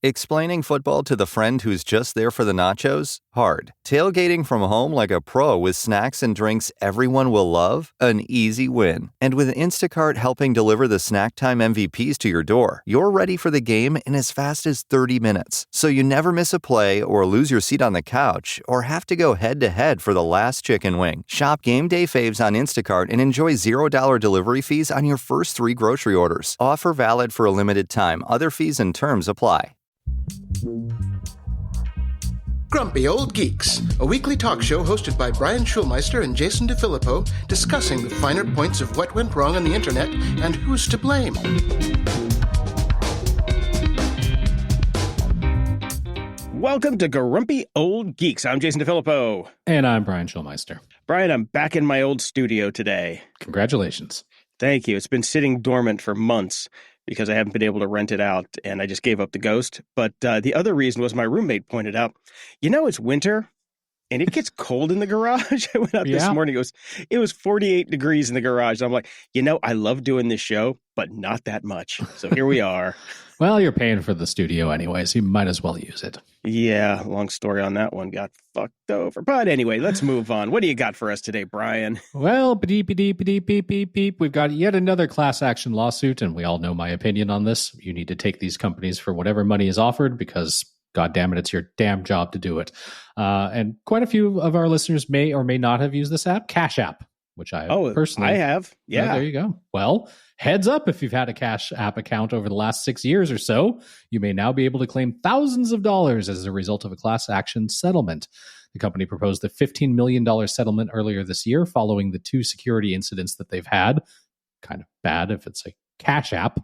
Explaining football to the friend who's just there for the nachos? Hard. Tailgating from home like a pro with snacks and drinks everyone will love? An easy win. And with Instacart helping deliver the snack time MVPs to your door, you're ready for the game in as fast as 30 minutes. So you never miss a play or lose your seat on the couch or have to go head-to-head for the last chicken wing. Shop Game Day Faves on Instacart and enjoy $0 delivery fees on your first 3 grocery orders. Offer valid for a limited time. Other fees and terms apply. Grumpy Old Geeks, a weekly talk show hosted by Brian Schulmeister and Jason DeFilippo, discussing the finer points of what went wrong on the internet and who's to blame. Welcome to Grumpy Old Geeks. I'm Jason DeFilippo. And I'm Brian Schulmeister. Brian, I'm back in my old studio today. Congratulations. Thank you. It's been sitting dormant for months because I haven't been able to rent it out, and I just gave up the ghost. But the other reason was my roommate pointed out, it's winter, and it gets cold in the garage. I went out this morning. It was 48 degrees in the garage. And I'm like, I love doing this show, but not that much. So here we are. Well, you're paying for the studio anyway, so you might as well use it. Yeah, long story on that one. Got fucked over. But anyway, let's move on. What do you got for us today, Brian? Well, beep, beep, beep, beep, beep, beep. We've got yet another class action lawsuit, and we all know my opinion on this. You need to take these companies for whatever money is offered because, God damn it, it's your damn job to do it. And quite a few of our listeners may or may not have used this app, Cash App, which I personally... I have. Yeah. There you go. Well, heads up, if you've had a Cash App account over the last 6 years or so, you may now be able to claim thousands of dollars as a result of a class action settlement. The company proposed a $15 million settlement earlier this year following the 2 security incidents that they've had. Kind of bad if it's a Cash App.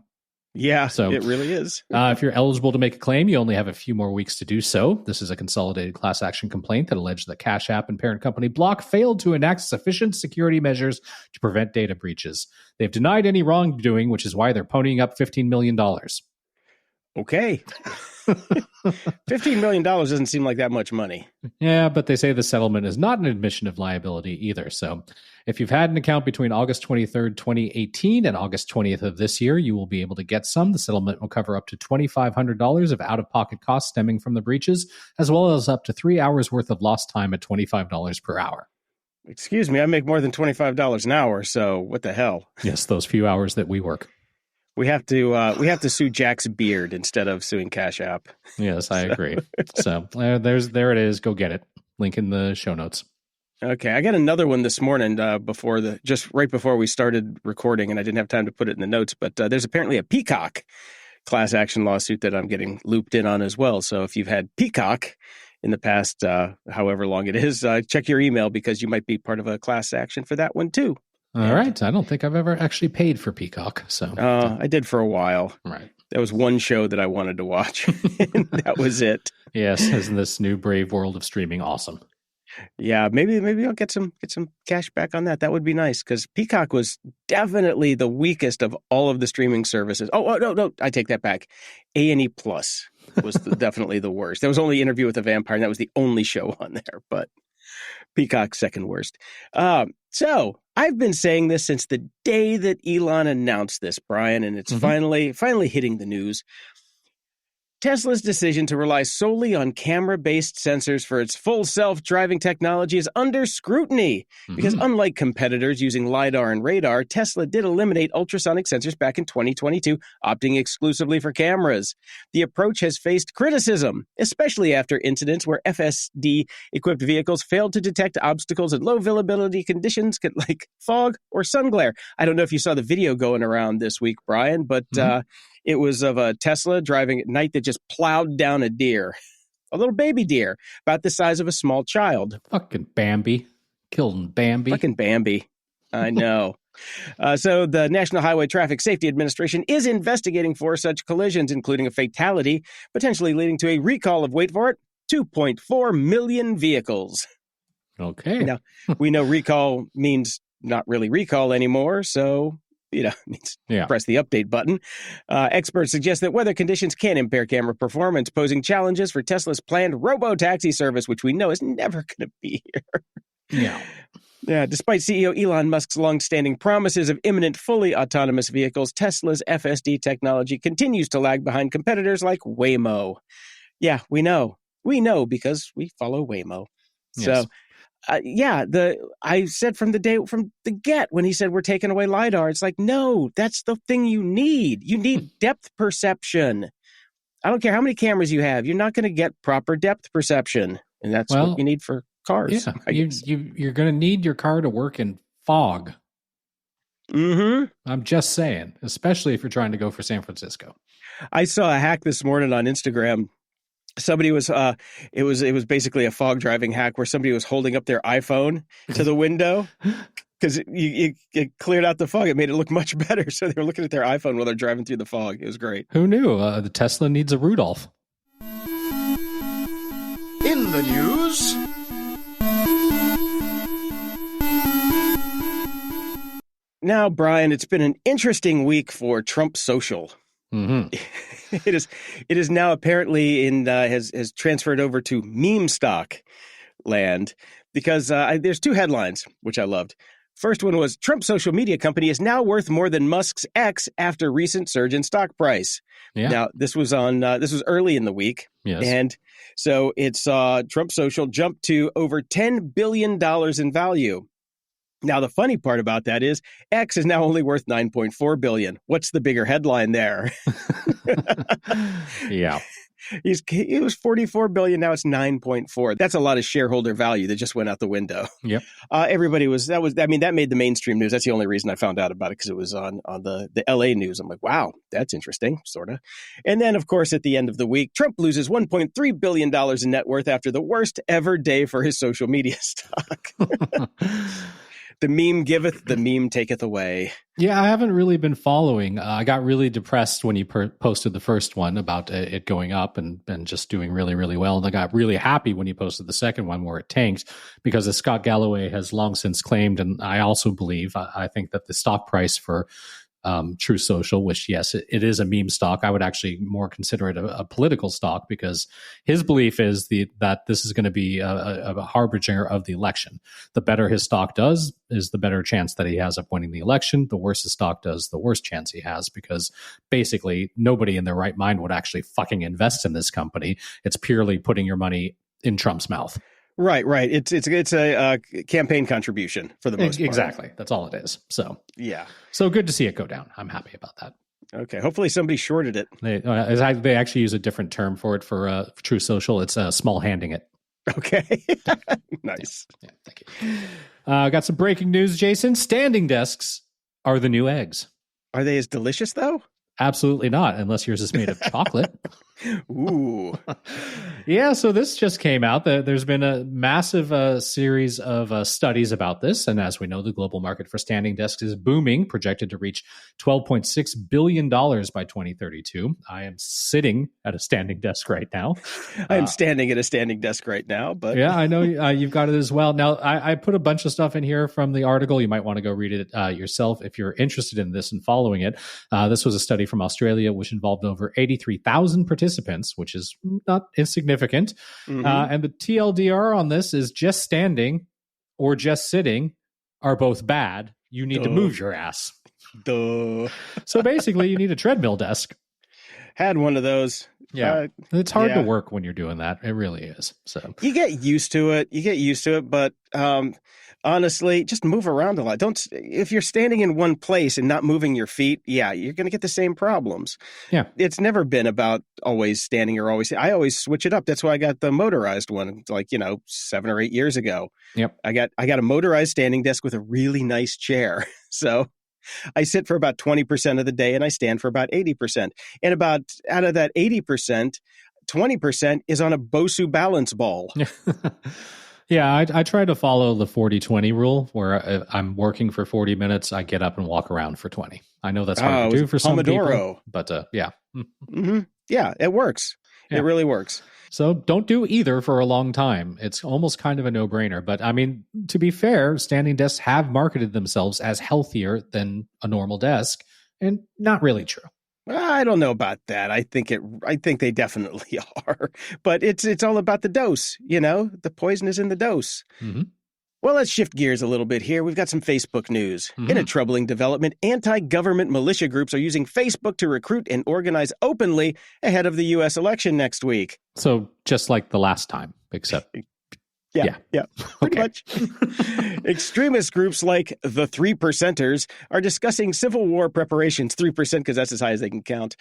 Yeah, so it really is. If you're eligible to make a claim, you only have a few more weeks to do so. This is a consolidated class action complaint that alleged that Cash App and parent company Block failed to enact sufficient security measures to prevent data breaches. They've denied any wrongdoing, which is why they're ponying up $15 million. Okay. $15 million doesn't seem like that much money. Yeah, but they say the settlement is not an admission of liability either. So if you've had an account between August 23rd, 2018 and August 20th of this year, you will be able to get some. The settlement will cover up to $2,500 of out-of-pocket costs stemming from the breaches, as well as up to 3 hours worth of lost time at $25 per hour. Excuse me, I make more than $25 an hour, so what the hell? Yes, those few hours that we work. We have to sue Jack's beard instead of suing Cash App. Yes, I agree. So there it is. Go get it. Link in the show notes. Okay, I got another one this morning just right before we started recording, and I didn't have time to put it in the notes. But there's apparently a Peacock class action lawsuit that I'm getting looped in on as well. So if you've had Peacock in the past, however long it is, check your email because you might be part of a class action for that one too. All right. I don't think I've ever actually paid for Peacock. So I did for a while. Right. That was one show that I wanted to watch. And that was it. Yes. Isn't this new brave world of streaming awesome? Yeah. Maybe I'll get some cash back on that. That would be nice because Peacock was definitely the weakest of all of the streaming services. Oh, no. I take that back. A&E Plus was definitely the worst. There was only Interview with a Vampire, and that was the only show on there. But Peacock's second worst. So I've been saying this since the day that Elon announced this, Brian, and it's finally hitting the news. Tesla's decision to rely solely on camera-based sensors for its full self-driving technology is under scrutiny because unlike competitors using LiDAR and radar, Tesla did eliminate ultrasonic sensors back in 2022, opting exclusively for cameras. The approach has faced criticism, especially after incidents where FSD-equipped vehicles failed to detect obstacles in low visibility conditions like fog or sun glare. I don't know if you saw the video going around this week, Brian, but it was of a Tesla driving at night that just plowed down a deer, a little baby deer, about the size of a small child. Fucking Bambi. Killed Bambi. Fucking Bambi. I know. So the National Highway Traffic Safety Administration is investigating 4 such collisions, including a fatality, potentially leading to a recall of, wait for it, 2.4 million vehicles. Okay. Now, we know recall means not really recall anymore, so... means press the update button. Experts suggest that weather conditions can impair camera performance, posing challenges for Tesla's planned robo-taxi service, which we know is never going to be here. Yeah. Yeah, despite CEO Elon Musk's long-standing promises of imminent fully autonomous vehicles, Tesla's FSD technology continues to lag behind competitors like Waymo. Yeah, we know. We know because we follow Waymo. Yes. So, I said from the get when he said we're taking away LiDAR, it's like, no, that's the thing you need. You need depth perception. I don't care how many cameras you have. You're not going to get proper depth perception. And that's what you need for cars. Yeah, you're going to need your car to work in fog. Mm-hmm. I'm just saying, especially if you're trying to go for San Francisco. I saw a hack this morning on Instagram. Somebody was, it was basically a fog driving hack where somebody was holding up their iPhone to the window because it cleared out the fog. It made it look much better. So they were looking at their iPhone while they're driving through the fog. It was great. Who knew? The Tesla needs a Rudolph. In the news... Now, Brian, it's been an interesting week for Trump Social. Mm-hmm. It is now apparently has transferred over to meme stock land because there's two headlines which I loved. First one was Trump social media company is now worth more than Musk's X after recent surge in stock price. Yeah. Now this was early in the week, yes, and so it saw Trump Social jump to over $10 billion in value. Now, the funny part about that is X is now only worth $9.4 billion. What's the bigger headline there? Yeah. It was $44 billion. Now it's $9.4. That's a lot of shareholder value that just went out the window. Yep. That made the mainstream news. That's the only reason I found out about it, because it was on the LA news. I'm like, wow, that's interesting, sort of. And then, of course, at the end of the week, Trump loses $1.3 billion in net worth after the worst ever day for his social media stock. The meme giveth, the meme taketh away. Yeah, I haven't really been following. I got really depressed when you posted the first one about it going up and just doing really, really well. And I got really happy when you posted the second one where it tanked, because as Scott Galloway has long since claimed, and I also believe, I think that the stock price for True Social, which, yes, it is a meme stock. I would actually more consider it a political stock, because his belief is that this is going to be a harbinger of the election. The better his stock does is the better chance that he has of winning the election. The worse his stock does, the worse chance he has, because basically nobody in their right mind would actually fucking invest in this company. It's purely putting your money in Trump's mouth. Right. It's a campaign contribution for the most part. Exactly. That's all it is. So yeah. So good to see it go down. I'm happy about that. Okay. Hopefully somebody shorted it. They actually use a different term for it for True Social. It's small handing it. Okay. Nice. Yeah, thank you. Got some breaking news, Jason. Standing desks are the new eggs. Are they as delicious, though? Absolutely not, unless yours is made of chocolate. Ooh. Yeah, so this just came out. There's been a massive series of studies about this. And as we know, the global market for standing desks is booming, projected to reach $12.6 billion by 2032. I am sitting at a standing desk right now. I am standing at a standing desk right now. But yeah, I know you've got it as well. Now, I put a bunch of stuff in here from the article. You might want to go read it yourself if you're interested in this and following it. This was a study from Australia, which involved over 83,000 participants, which is not insignificant. Mm-hmm. And the TLDR on this is just standing or just sitting are both bad. You need to move your ass. Duh. So basically, you need a treadmill desk. Had one of those. Yeah. It's hard to work when you're doing that. It really is. So you get used to it. But honestly, just move around a lot. If you're standing in one place and not moving your feet, you're going to get the same problems. Yeah. It's never been about always standing or I always switch it up. That's why I got the motorized one, 7 or 8 years ago. Yep. I got a motorized standing desk with a really nice chair. So I sit for about 20% of the day and I stand for about 80%. And about out of that 80%, 20% is on a Bosu balance ball. Yeah, I try to follow the 40-20 rule, where I'm working for 40 minutes, I get up and walk around for 20. I know that's hard to do for some people, but yeah. Mm-hmm. Yeah, it works. Yeah. It really works. So don't do either for a long time. It's almost kind of a no-brainer. But I mean, to be fair, standing desks have marketed themselves as healthier than a normal desk, and not really true. I don't know about that. I think they definitely are. But it's all about the dose, The poison is in the dose. Mm-hmm. Well, let's shift gears a little bit here. We've got some Facebook news. Mm-hmm. In a troubling development, anti-government militia groups are using Facebook to recruit and organize openly ahead of the U.S. election next week. So just like the last time, except... Yeah, pretty much. Extremist groups like the 3%ers are discussing Civil War preparations, 3% because that's as high as they can count,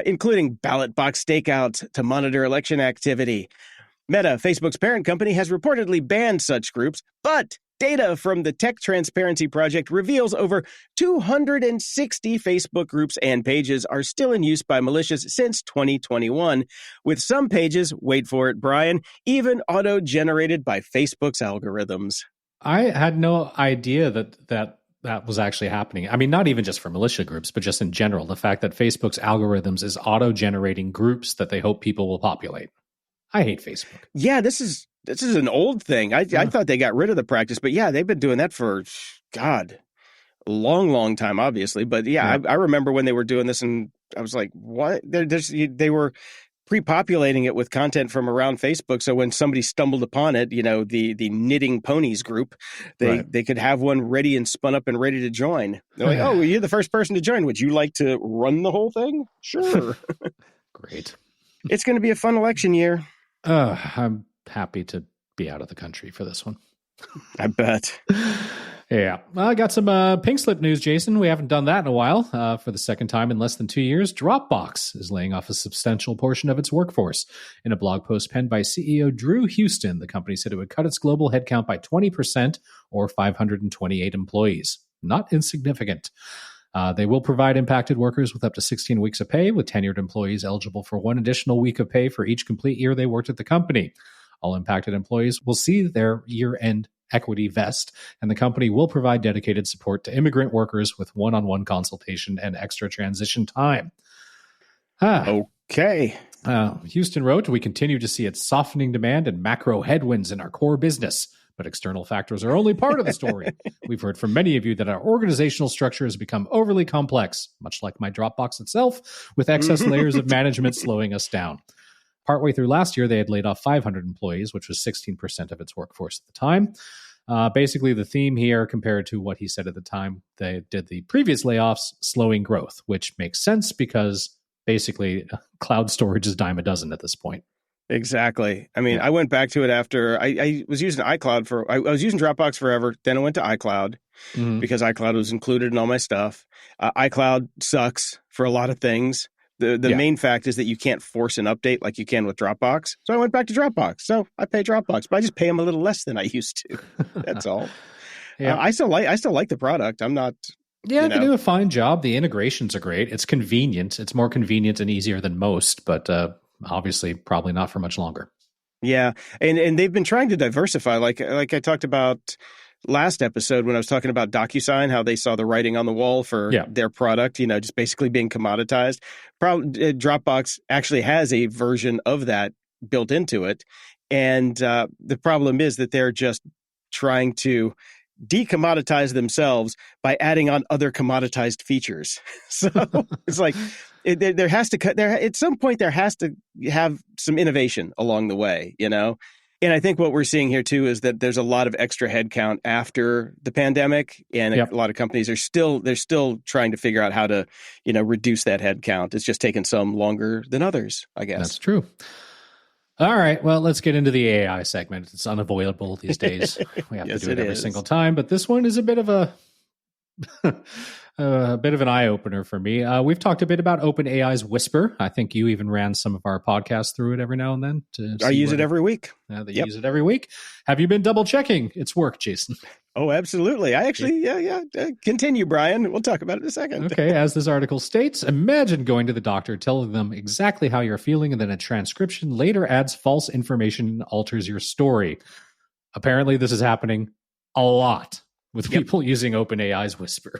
including ballot box stakeouts to monitor election activity. Meta, Facebook's parent company, has reportedly banned such groups, but data from the Tech Transparency Project reveals over 260 Facebook groups and pages are still in use by militias since 2021, with some pages, wait for it, Brian, even auto-generated by Facebook's algorithms. I had no idea that was actually happening. I mean, not even just for militia groups, but just in general, the fact that Facebook's algorithms is auto-generating groups that they hope people will populate. I hate Facebook. Yeah, this is an old thing. I thought they got rid of the practice, but yeah, they've been doing that for, God, a long, long time, obviously. But yeah. I remember when they were doing this, and I was like, what? They were pre-populating it with content from around Facebook. So when somebody stumbled upon it, the Knitting Ponies group, they could have one ready and spun up and ready to join. They're like, oh, you're the first person to join. Would you like to run the whole thing? Sure. Great. It's going to be a fun election year. I'm happy to be out of the country for this one. I bet. Yeah. Well, I got some pink slip news, Jason. We haven't done that in a while. For the second time in less than 2 years, Dropbox is laying off a substantial portion of its workforce. In a blog post penned by CEO Drew Houston, the company said it would cut its global headcount by 20% or 528 employees. Not insignificant. They will provide impacted workers with up to 16 weeks of pay, with tenured employees eligible for one additional week of pay for each complete year they worked at the company. All impacted employees will see their year-end equity vest, and the company will provide dedicated support to immigrant workers with one-on-one consultation and extra transition time. Okay. Houston wrote, we continue to see its softening demand and macro headwinds in our core business. But external factors are only part of the story. We've heard from many of you that our organizational structure has become overly complex, much like my Dropbox itself, with excess layers of management slowing us down. Partway through last year, they had laid off 500 employees, which was 16% of its workforce at the time. Basically, the theme here, compared to what he said at the time, they did the previous layoffs, slowing growth, which makes sense because basically cloud storage is dime a dozen at this point. Exactly. I mean, I went back to it after I was using iCloud I was using Dropbox forever. Then I went to iCloud because iCloud was included in all my stuff. iCloud sucks for a lot of things. The main fact is that you can't force an update like you can with Dropbox. So I went back to Dropbox. So I pay Dropbox, but I just pay them a little less than I used to. That's all. Yeah. I still like the product. I'm not. Yeah, they do a fine job. The integrations are great. It's convenient. It's more convenient and easier than most, but obviously probably not for much longer. Yeah. And they've been trying to diversify. Like I talked about last episode when I was talking about DocuSign, how they saw the writing on the wall for their product, just basically being commoditized. Dropbox actually has a version of that built into it. And the problem is that they're just trying to decommoditize themselves by adding on other commoditized features. So it's like there has to at some point there has to have some innovation along the way, And I think what we're seeing here too is that there's a lot of extra headcount after the pandemic, and a lot of companies are still trying to figure out how to reduce that headcount. It's just taken some longer than others, I guess. That's true. All right, well, let's get into the AI segment. It's unavoidable these days. We have to do it every single time, but this one is a bit of an eye-opener for me. We've talked a bit about OpenAI's Whisper. I think you even ran some of our podcasts through it every now and then. I use it every week. They use it every week. Have you been double-checking its work, Jason? Oh, absolutely. I actually, continue, Brian. We'll talk about it in a second. Okay, as this article states, imagine going to the doctor, telling them exactly how you're feeling, and then a transcription later adds false information and alters your story. Apparently, this is happening a lot with people using OpenAI's Whisper.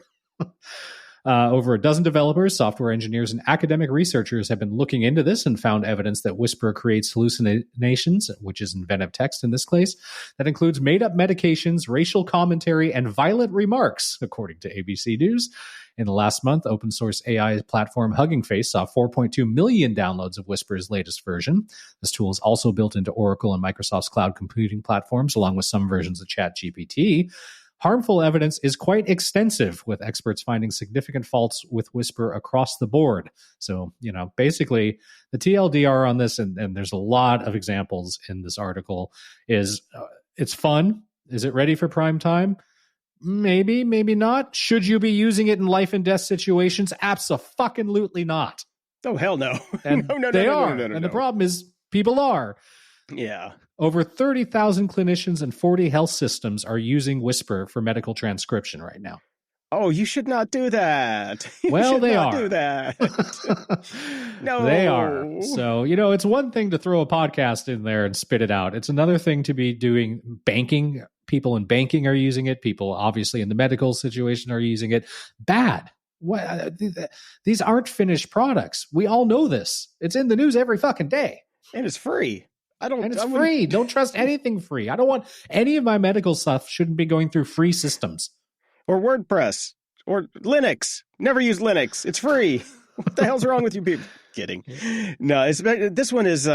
Over a dozen developers, software engineers, and academic researchers have been looking into this and found evidence that Whisper creates hallucinations, which is inventive text in this case, that includes made-up medications, racial commentary, and violent remarks, according to ABC News. In the last month, open source AI platform Hugging Face saw 4.2 million downloads of Whisper's latest version. This tool is also built into Oracle and Microsoft's cloud computing platforms, along with some versions of ChatGPT. Harmful evidence is quite extensive, with experts finding significant faults with Whisper across the board. So, basically the TLDR on this, and there's a lot of examples in this article, is it's fun. Is it ready for prime time? Maybe, maybe not. Should you be using it in life and death situations? Abso-fucking-lutely not. Oh, hell no. And they are. And the problem is people are. Yeah. Over 30,000 clinicians and 40 health systems are using Whisper for medical transcription right now. Oh, you should not do that. Well, they are. Do that. No, they are. So, it's one thing to throw a podcast in there and spit it out. It's another thing to be doing banking. People in banking are using it. People, obviously, in the medical situation are using it. Bad. These aren't finished products. We all know this. It's in the news every fucking day. And it's free. It's free. Don't trust anything free. I don't want any of my medical stuff shouldn't be going through free systems. Or WordPress. Or Linux. Never use Linux. It's free. What the hell's wrong with you people? Kidding. No, this one is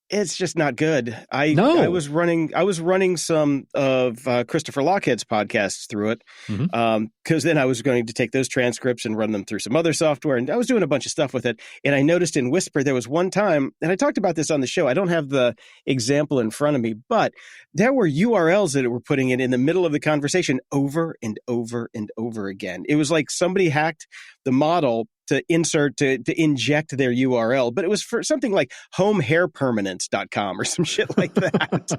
it's just not good. I was running some of Christopher Lockhead's podcasts through it, because then I was going to take those transcripts and run them through some other software, and I was doing a bunch of stuff with it. And I noticed in Whisper there was one time, and I talked about this on the show. I don't have the example in front of me, but there were URLs that it were putting it in the middle of the conversation over and over and over again. It was like somebody hacked the model to inject their URL, but it was for something like homehairpermanence.com or some shit like that.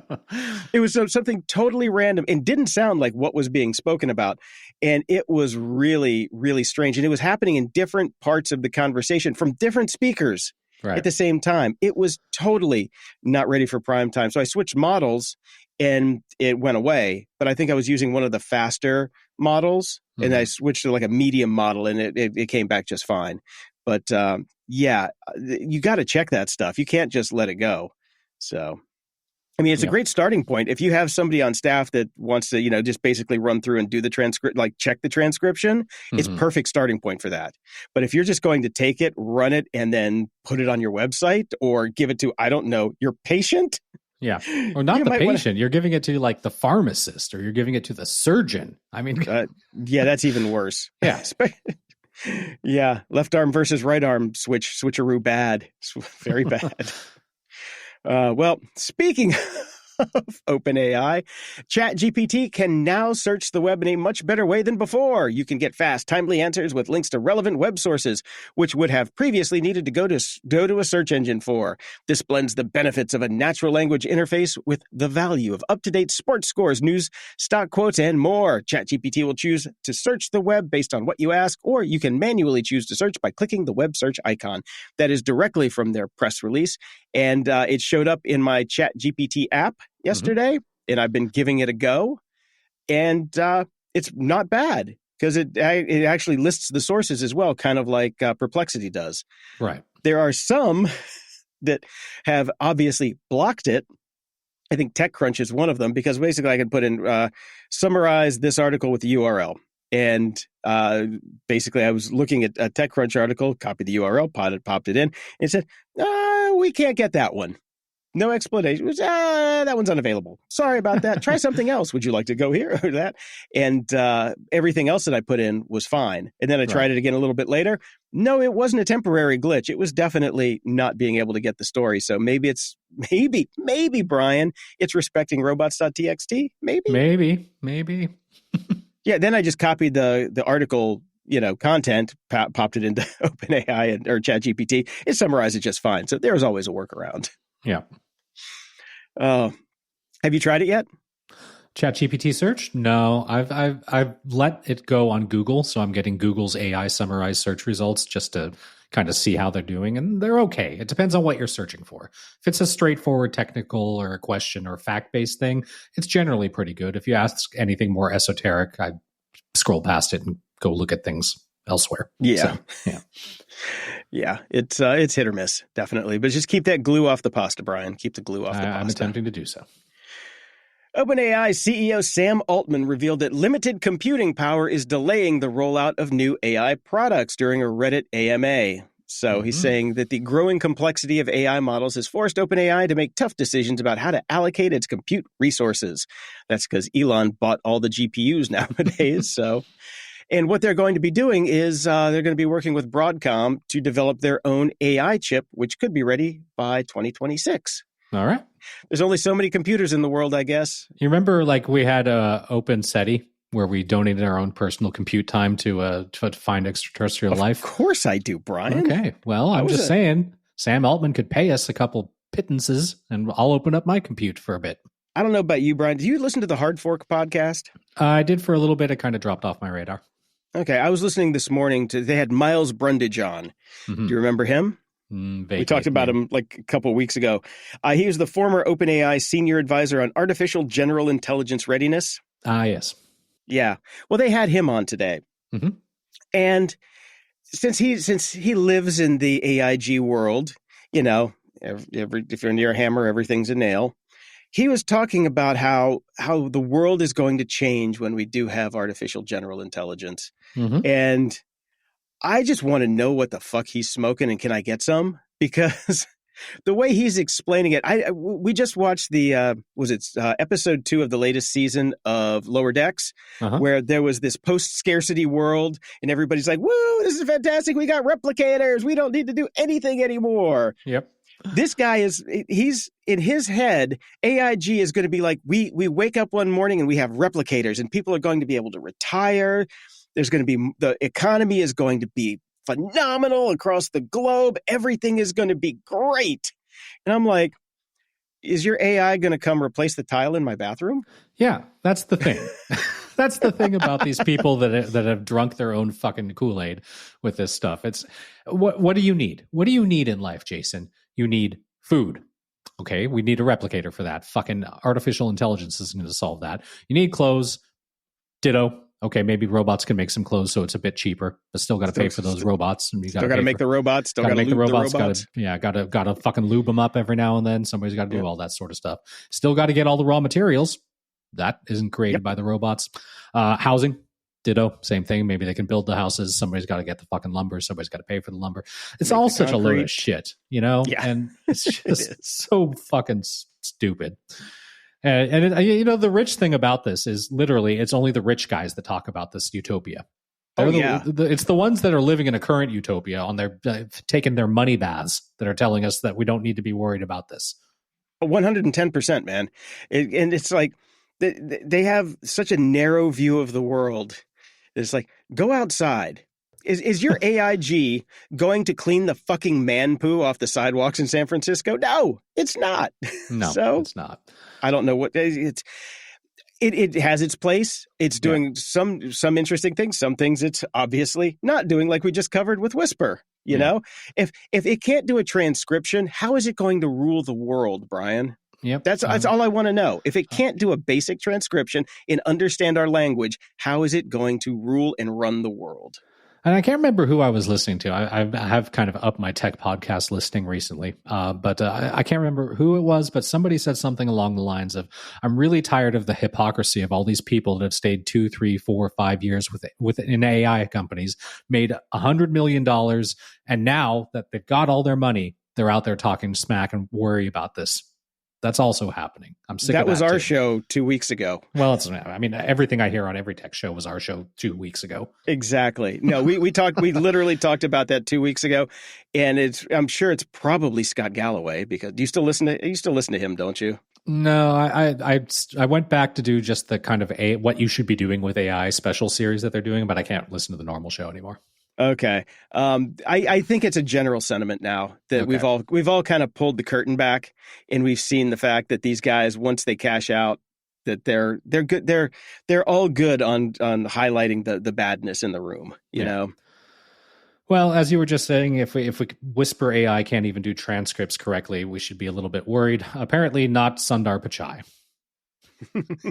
It was something totally random and didn't sound like what was being spoken about. And it was really, really strange. And it was happening in different parts of the conversation from different speakers at the same time. It was totally not ready for prime time. So I switched models and it went away. But I think I was using one of the faster models, and I switched to like a medium model, and it came back just fine. But you got to check that stuff. You can't just let it go. So, I mean, it's a great starting point. If you have somebody on staff that wants to, just basically run through and do the transcript, like check the transcription, it's perfect starting point for that. But if you're just going to take it, run it, and then put it on your website or give it to, I don't know, your patient. Yeah. Or not the patient. You're giving it to like the pharmacist, or you're giving it to the surgeon. I mean, that's even worse. Yeah. Yeah. Left arm versus right arm switcheroo bad. It's very bad. Well, speaking of OpenAI, ChatGPT can now search the web in a much better way than before. You can get fast, timely answers with links to relevant web sources, which would have previously needed to go to a search engine for. This blends the benefits of a natural language interface with the value of up-to-date sports scores, news, stock quotes, and more. ChatGPT will choose to search the web based on what you ask, or you can manually choose to search by clicking the web search icon. That is directly from their press release, and it showed up in my ChatGPT app yesterday, and I've been giving it a go, and it's not bad because it actually lists the sources as well, kind of like Perplexity does. Right. There are some that have obviously blocked it. I think TechCrunch is one of them, because basically I could put in summarize this article with the URL. And basically I was looking at a TechCrunch article, copied the URL, popped it in, and it said, we can't get that one. No explanation. It was, that one's unavailable. Sorry about that. Try something else. Would you like to go here or that? And everything else that I put in was fine. And then I tried it again a little bit later. No, it wasn't a temporary glitch. It was definitely not being able to get the story. So maybe Brian, it's respecting robots.txt. Maybe. Yeah. Then I just copied the article, content, popped it into OpenAI or ChatGPT. It summarized it just fine. So there's always a workaround. Yeah. Have you tried it yet? ChatGPT search? No, I've let it go on Google, so I'm getting Google's AI summarized search results just to kind of see how they're doing, and they're okay. It depends on what you're searching for. If it's a straightforward technical or a question or fact-based thing, it's generally pretty good. If you ask anything more esoteric, I scroll past it and go look at things elsewhere. Yeah. So, yeah. Yeah, it's hit or miss, definitely. But just keep that glue off the pasta, Brian. Keep the glue off the pasta. I'm attempting to do so. OpenAI CEO Sam Altman revealed that limited computing power is delaying the rollout of new AI products during a Reddit AMA. So he's saying that the growing complexity of AI models has forced OpenAI to make tough decisions about how to allocate its compute resources. That's because Elon bought all the GPUs nowadays. And what they're going to be doing is they're going to be working with Broadcom to develop their own AI chip, which could be ready by 2026. All right. There's only so many computers in the world, I guess. You remember, like, we had Open SETI, where we donated our own personal compute time to find extraterrestrial life? Of course I do, Brian. Okay. Well, I'm just saying, Sam Altman could pay us a couple pittances, and I'll open up my compute for a bit. I don't know about you, Brian. Do you listen to the Hard Fork podcast? I did for a little bit. It kind of dropped off my radar. Okay. I was listening this morning they had Miles Brundage on. Do you remember him? We talked about him like a couple of weeks ago. He was the former OpenAI senior advisor on artificial general intelligence readiness. Yes. Yeah. Well, they had him on today. And since he lives in the AIG world, you know, if you're near a hammer, everything's a nail. He was talking about how the world is going to change when we do have artificial general intelligence. And I just want to know what the fuck he's smoking, and can I get some? Because the way he's explaining it, we just watched the episode 2 of the latest season of Lower Decks, where there was this post-scarcity world, and everybody's like, "Woo, this is fantastic! We got replicators. We don't need to do anything anymore." Yep. This guy he's in his head. AIG is going to be like, we wake up one morning and we have replicators, and people are going to be able to retire. There's going to be, the economy is going to be phenomenal across the globe. Everything is going to be great. And I'm like, is your AI going to come replace the tile in my bathroom? Yeah, that's the thing. That's the thing about these people that have drunk their own fucking Kool-Aid with this stuff. It's what do you need? What do you need in life, Jason? You need food. Okay, we need a replicator for that. Fucking artificial intelligence isn't going to solve that. You need clothes. Ditto. Okay, maybe robots can make some clothes so it's a bit cheaper, but still got to pay for those robots. And you still got to make the robots. Still got to make the robots. Got to fucking lube them up every now and then. Somebody's got to do all that sort of stuff. Still got to get all the raw materials. That isn't created by the robots. Housing, ditto, same thing. Maybe they can build the houses. Somebody's got to get the fucking lumber. Somebody's got to pay for the lumber. It's all such a load of shit, you know? Yeah. And it's just so fucking stupid. And you know, the rich thing about this is literally it's only the rich guys that talk about this utopia. It's the ones that are living in a current utopia on their taking their money baths that are telling us that we don't need to be worried about this. 110%, man. And it's like they have such a narrow view of the world. It's like, go outside. Is your AIG going to clean the fucking man poo off the sidewalks in San Francisco? No, it's not. No, so, it's not. I don't know what it's. It has its place. It's doing some interesting things. Some things it's obviously not doing, like we just covered with Whisper. You know, if it can't do a transcription, how is it going to rule the world, Brian? Yep. That's all I want to know. If it can't do a basic transcription and understand our language, how is it going to rule and run the world? And I can't remember who I was listening to. I have kind of upped my tech podcast listening recently, but I can't remember who it was, but somebody said something along the lines of, I'm really tired of the hypocrisy of all these people that have stayed 2, 3, 4, 5 years within AI companies, made $100 million, and now that they've got all their money, they're out there talking smack and worry about this. That's also happening. I'm sick of that. That was our show 2 weeks ago. Well, everything I hear on every tech show was our show 2 weeks ago. Exactly. No, we literally talked about that 2 weeks ago, and I'm sure it's probably Scott Galloway, because you still listen to him, don't you? No, I went back to do just the kind of what you should be doing with AI special series that they're doing, but I can't listen to the normal show anymore. Okay. I think it's a general sentiment now that we've all kind of pulled the curtain back, and we've seen the fact that these guys, once they cash out, that they're good. They're all good on highlighting the badness in the room, you know? Well, as you were just saying, if we Whisper AI can't even do transcripts correctly, we should be a little bit worried. Apparently not Sundar Pichai.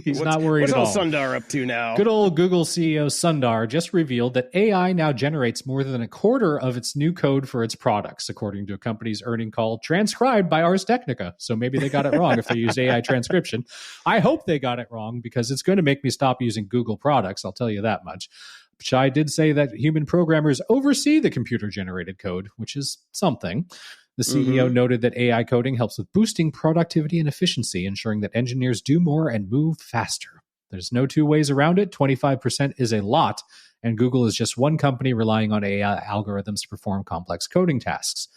He's not worried what's at all. What's Sundar up to now? Good old Google CEO Sundar just revealed that AI now generates more than a quarter of its new code for its products, according to a company's earning call transcribed by Ars Technica. So maybe they got it wrong if they used AI transcription. I hope they got it wrong because it's going to make me stop using Google products. I'll tell you that much. Shai did say that human programmers oversee the computer-generated code, which is something. The CEO noted that AI coding helps with boosting productivity and efficiency, ensuring that engineers do more and move faster. There's no two ways around it. 25% is a lot, and Google is just one company relying on AI algorithms to perform complex coding tasks.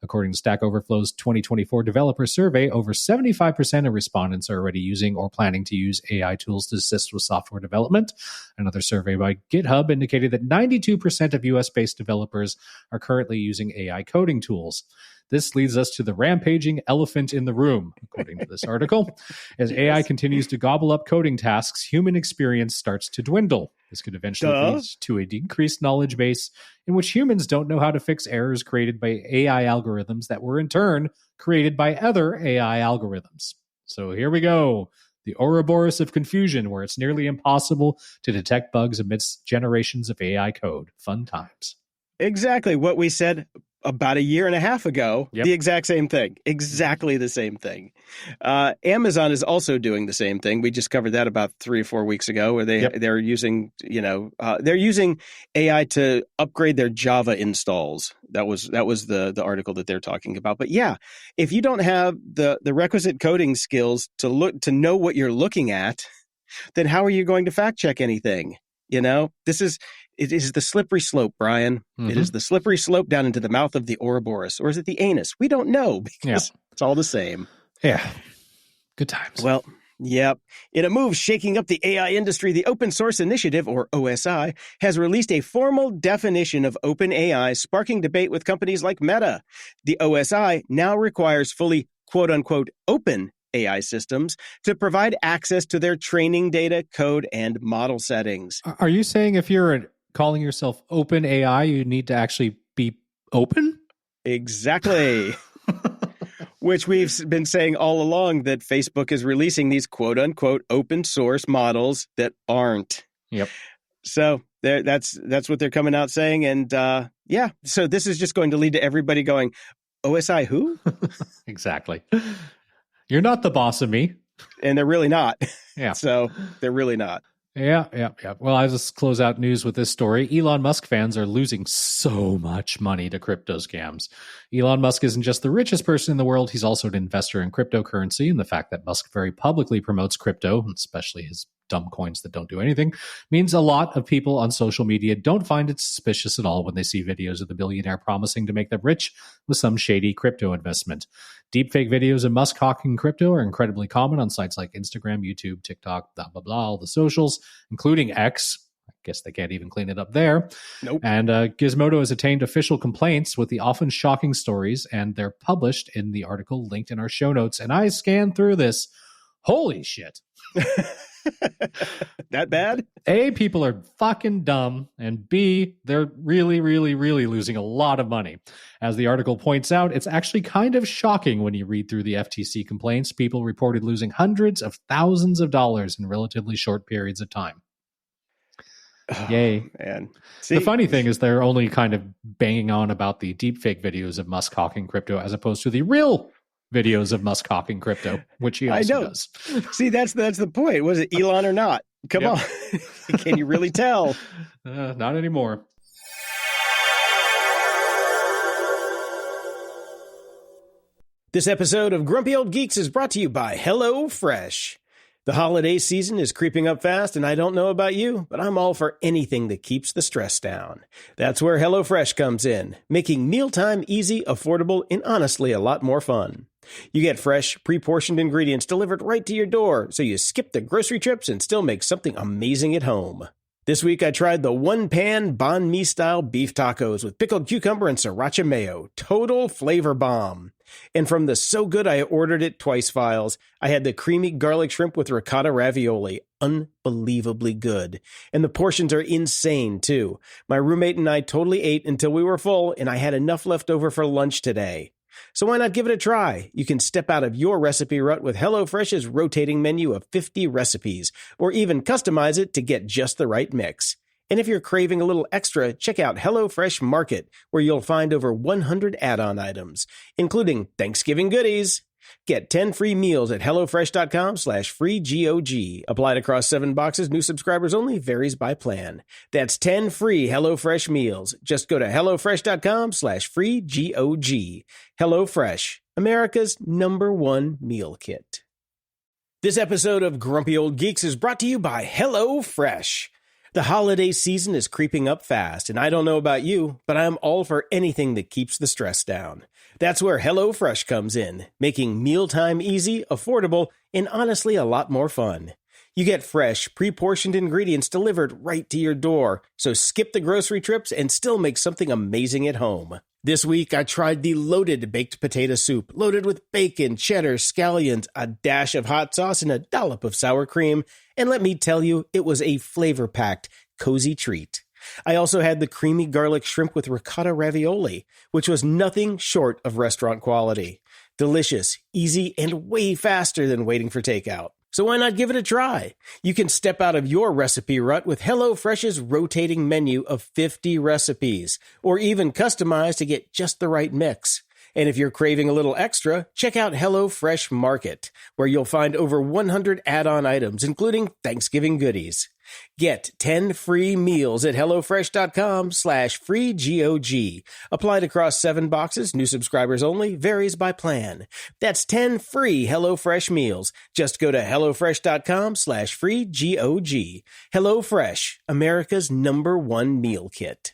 According to Stack Overflow's 2024 developer survey, over 75% of respondents are already using or planning to use AI tools to assist with software development. Another survey by GitHub indicated that 92% of US-based developers are currently using AI coding tools. This leads us to the rampaging elephant in the room, according to this article. As AI continues to gobble up coding tasks, human experience starts to dwindle. This could eventually lead to a decreased knowledge base in which humans don't know how to fix errors created by AI algorithms that were in turn created by other AI algorithms. So here we go. The Ouroboros of confusion, where it's nearly impossible to detect bugs amidst generations of AI code. Fun times. Exactly what we said about a year and a half ago. Yep. The exact same thing. Exactly the same thing. Amazon is also doing the same thing. We just covered that about 3 or 4 weeks ago, where they're using they're using AI to upgrade their Java installs. That was the article that they're talking about. But yeah, if you don't have the requisite coding skills to know what you're looking at, then how are you going to fact check anything? It is the slippery slope, Brian. It is the slippery slope down into the mouth of the Ouroboros. Or is it the anus? We don't know because it's all the same. Yeah. Good times. Well, yep. In a move shaking up the AI industry, the Open Source Initiative, or OSI, has released a formal definition of open AI, sparking debate with companies like Meta. The OSI now requires fully, quote-unquote, open AI systems to provide access to their training data, code, and model settings. Are you saying if you're calling yourself open AI, you need to actually be open? Exactly. Which we've been saying all along, that Facebook is releasing these quote-unquote open source models that aren't. Yep. So that's what they're coming out saying. And so this is just going to lead to everybody going, OSI who? Exactly. You're not the boss of me. And they're really not. Yeah. So they're really not. Yeah. Well, I'll just close out news with this story. Elon Musk fans are losing so much money to crypto scams. Elon Musk isn't just the richest person in the world. He's also an investor in cryptocurrency. And the fact that Musk very publicly promotes crypto, especially his dumb coins that don't do anything, means a lot of people on social media don't find it suspicious at all when they see videos of the billionaire promising to make them rich with some shady crypto investment. Deepfake videos of Musk hawking crypto are incredibly common on sites like Instagram, YouTube, TikTok, blah, blah, blah, all the socials, including X. I guess they can't even clean it up there. Nope. And Gizmodo has attained official complaints with the often shocking stories, and they're published in the article linked in our show notes. And I scanned through this. Holy shit. That bad? A, people are fucking dumb, and B, they're really, really, really losing a lot of money. As the article points out, it's actually kind of shocking when you read through the FTC complaints. People reported losing hundreds of thousands of dollars in relatively short periods of time. Yay. Man. The funny thing is they're only kind of banging on about the deepfake videos of Musk hawking crypto as opposed to the real videos of Musk hawking crypto, which he also does. See, that's the point. Was it Elon or not? Come on. Can you really tell? Not anymore. This episode of Grumpy Old Geeks is brought to you by HelloFresh. The holiday season is creeping up fast, and I don't know about you, but I'm all for anything that keeps the stress down. That's where HelloFresh comes in, making mealtime easy, affordable, and honestly a lot more fun. You get fresh, pre-portioned ingredients delivered right to your door, so you skip the grocery trips and still make something amazing at home. This week I tried the one-pan banh mi-style beef tacos with pickled cucumber and sriracha mayo. Total flavor bomb. And from the so good I ordered it twice files, I had the creamy garlic shrimp with ricotta ravioli. Unbelievably good. And the portions are insane, too. My roommate and I totally ate until we were full, and I had enough left over for lunch today. So why not give it a try? You can step out of your recipe rut with HelloFresh's rotating menu of 50 recipes, or even customize it to get just the right mix. And if you're craving a little extra, check out HelloFresh Market, where you'll find over 100 add-on items, including Thanksgiving goodies. Get 10 free meals at HelloFresh.com/freeGOG. Applied across 7 boxes. New subscribers only. Varies by plan. That's 10 free HelloFresh meals. Just go to HelloFresh.com/freeGOG. HelloFresh, America's #1 meal kit. This episode of Grumpy Old Geeks is brought to you by HelloFresh. The holiday season is creeping up fast, and I don't know about you, but I'm all for anything that keeps the stress down. That's where HelloFresh comes in, making mealtime easy, affordable, and honestly a lot more fun. You get fresh, pre-portioned ingredients delivered right to your door, so skip the grocery trips and still make something amazing at home. This week, I tried the loaded baked potato soup, loaded with bacon, cheddar, scallions, a dash of hot sauce, and a dollop of sour cream. And let me tell you, it was a flavor-packed, cozy treat. I also had the creamy garlic shrimp with ricotta ravioli, which was nothing short of restaurant quality. Delicious, easy, and way faster than waiting for takeout. So why not give it a try? You can step out of your recipe rut with HelloFresh's rotating menu of 50 recipes, or even customize to get just the right mix. And if you're craving a little extra, check out HelloFresh Market, where you'll find over 100 add-on items, including Thanksgiving goodies. Get 10 free meals at HelloFresh.com/freeGOG. Applied across 7 boxes. New subscribers only. Varies by plan. That's 10 free HelloFresh meals. Just go to HelloFresh.com/freeGOG. HelloFresh, America's #1 meal kit.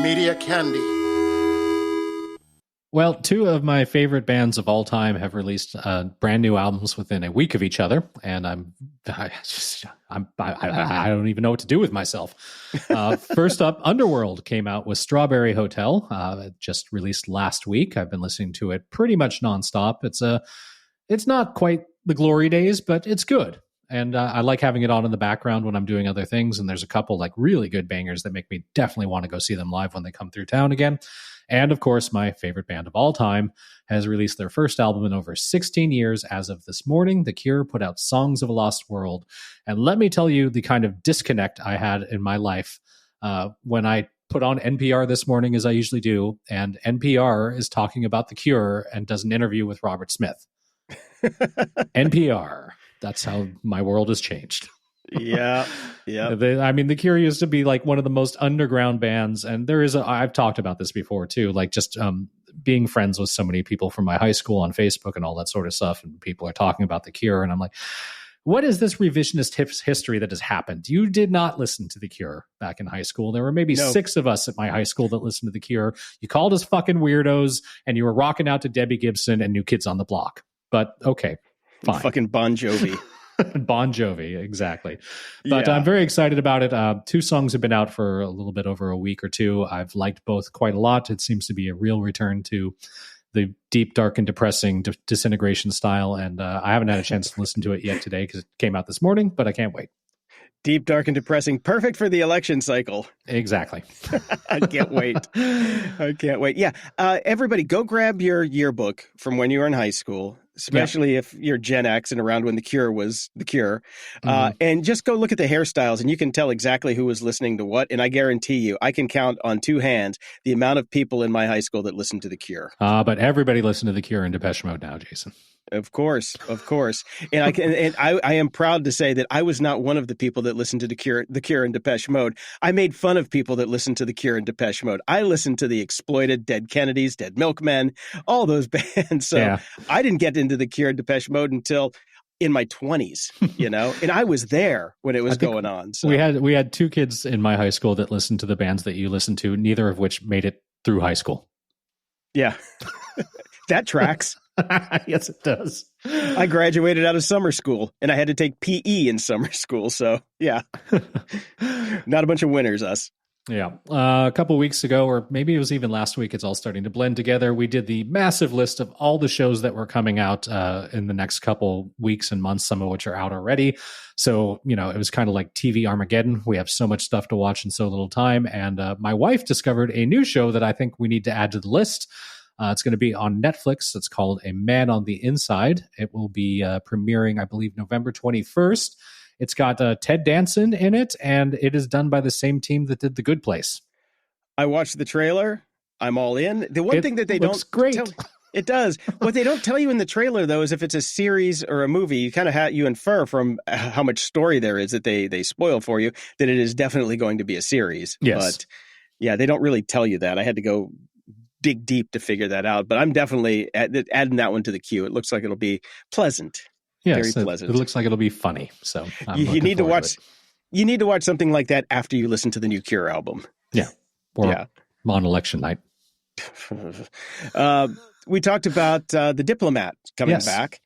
Media Candy. Well, 2 of my favorite bands of all time have released brand new albums within a week of each other, and I don't even know what to do with myself. First up, Underworld came out with Strawberry Hotel. It just released last week. I've been listening to it pretty much nonstop. It's not quite the glory days, but it's good. And I like having it on in the background when I'm doing other things. And there's a couple like really good bangers that make me definitely want to go see them live when they come through town again. And of course, my favorite band of all time has released their first album in over 16 years as of this morning. The Cure put out Songs of a Lost World. And let me tell you the kind of disconnect I had in my life when I put on NPR this morning, as I usually do. And NPR is talking about The Cure and does an interview with Robert Smith. NPR. That's how my world has changed. Yeah. The Cure used to be like one of the most underground bands. And I've talked about this before too, like just being friends with so many people from my high school on Facebook and all that sort of stuff. And people are talking about The Cure. And I'm like, what is this revisionist history that has happened? You did not listen to The Cure back in high school. There were maybe 6 of us at my high school that listened to The Cure. You called us fucking weirdos and you were rocking out to Debbie Gibson and New Kids on the Block. But okay. Fine. Fucking Bon Jovi. Bon Jovi, exactly. But I'm very excited about it. 2 songs have been out for a little bit over a week or 2. I've liked both quite a lot. It seems to be a real return to the deep, dark, and depressing Disintegration style. And I haven't had a chance to listen to it yet today because it came out this morning, but I can't wait. Deep, dark, and depressing. Perfect for the election cycle. Exactly. I can't wait. Yeah. Everybody, go grab your yearbook from when you were in high school, especially if you're Gen X and around when The Cure was The Cure. And just go look at the hairstyles and you can tell exactly who was listening to what. And I guarantee you, I can count on 2 hands the amount of people in my high school that listened to The Cure. But everybody listened to The Cure in Depeche Mode now, Jason. Of course. And I am proud to say that I was not one of the people that listened to The Cure and Depeche Mode. I made fun of people that listened to The Cure and Depeche Mode. I listened to the Exploited, Dead Kennedys, Dead Milkmen, all those bands. So I didn't get into The Cure and Depeche Mode until in my 20s, and I was there when it was going on. So we had 2 kids in my high school that listened to the bands that you listened to, neither of which made it through high school. Yeah. That tracks. Yes, it does. I graduated out of summer school and I had to take PE in summer school. So yeah, not a bunch of winners, us. Yeah. A couple weeks ago, or maybe it was even last week, it's all starting to blend together. We did the massive list of all the shows that were coming out in the next couple weeks and months, some of which are out already. So, it was kind of like TV Armageddon. We have so much stuff to watch in so little time. And my wife discovered a new show that I think we need to add to the list. It's going to be on Netflix. It's called A Man on the Inside. It will be premiering, I believe, November 21st. It's got Ted Danson in it, and it is done by the same team that did The Good Place. I watched the trailer. I'm all in. The one thing that they don't great. It does. What they don't tell you in the trailer, though, is if it's a series or a movie, you kind of you infer from how much story there is that they spoil for you that it is definitely going to be a series. Yes. But yeah, they don't really tell you that. I had to go dig deep to figure that out. But I'm definitely adding that one to the queue. It looks like it'll be pleasant. Yes, very pleasant. It looks like it'll be funny. So you need to watch. You need to watch something like that after you listen to the new Cure album. Yeah, or on election night. We talked about The Diplomat coming back.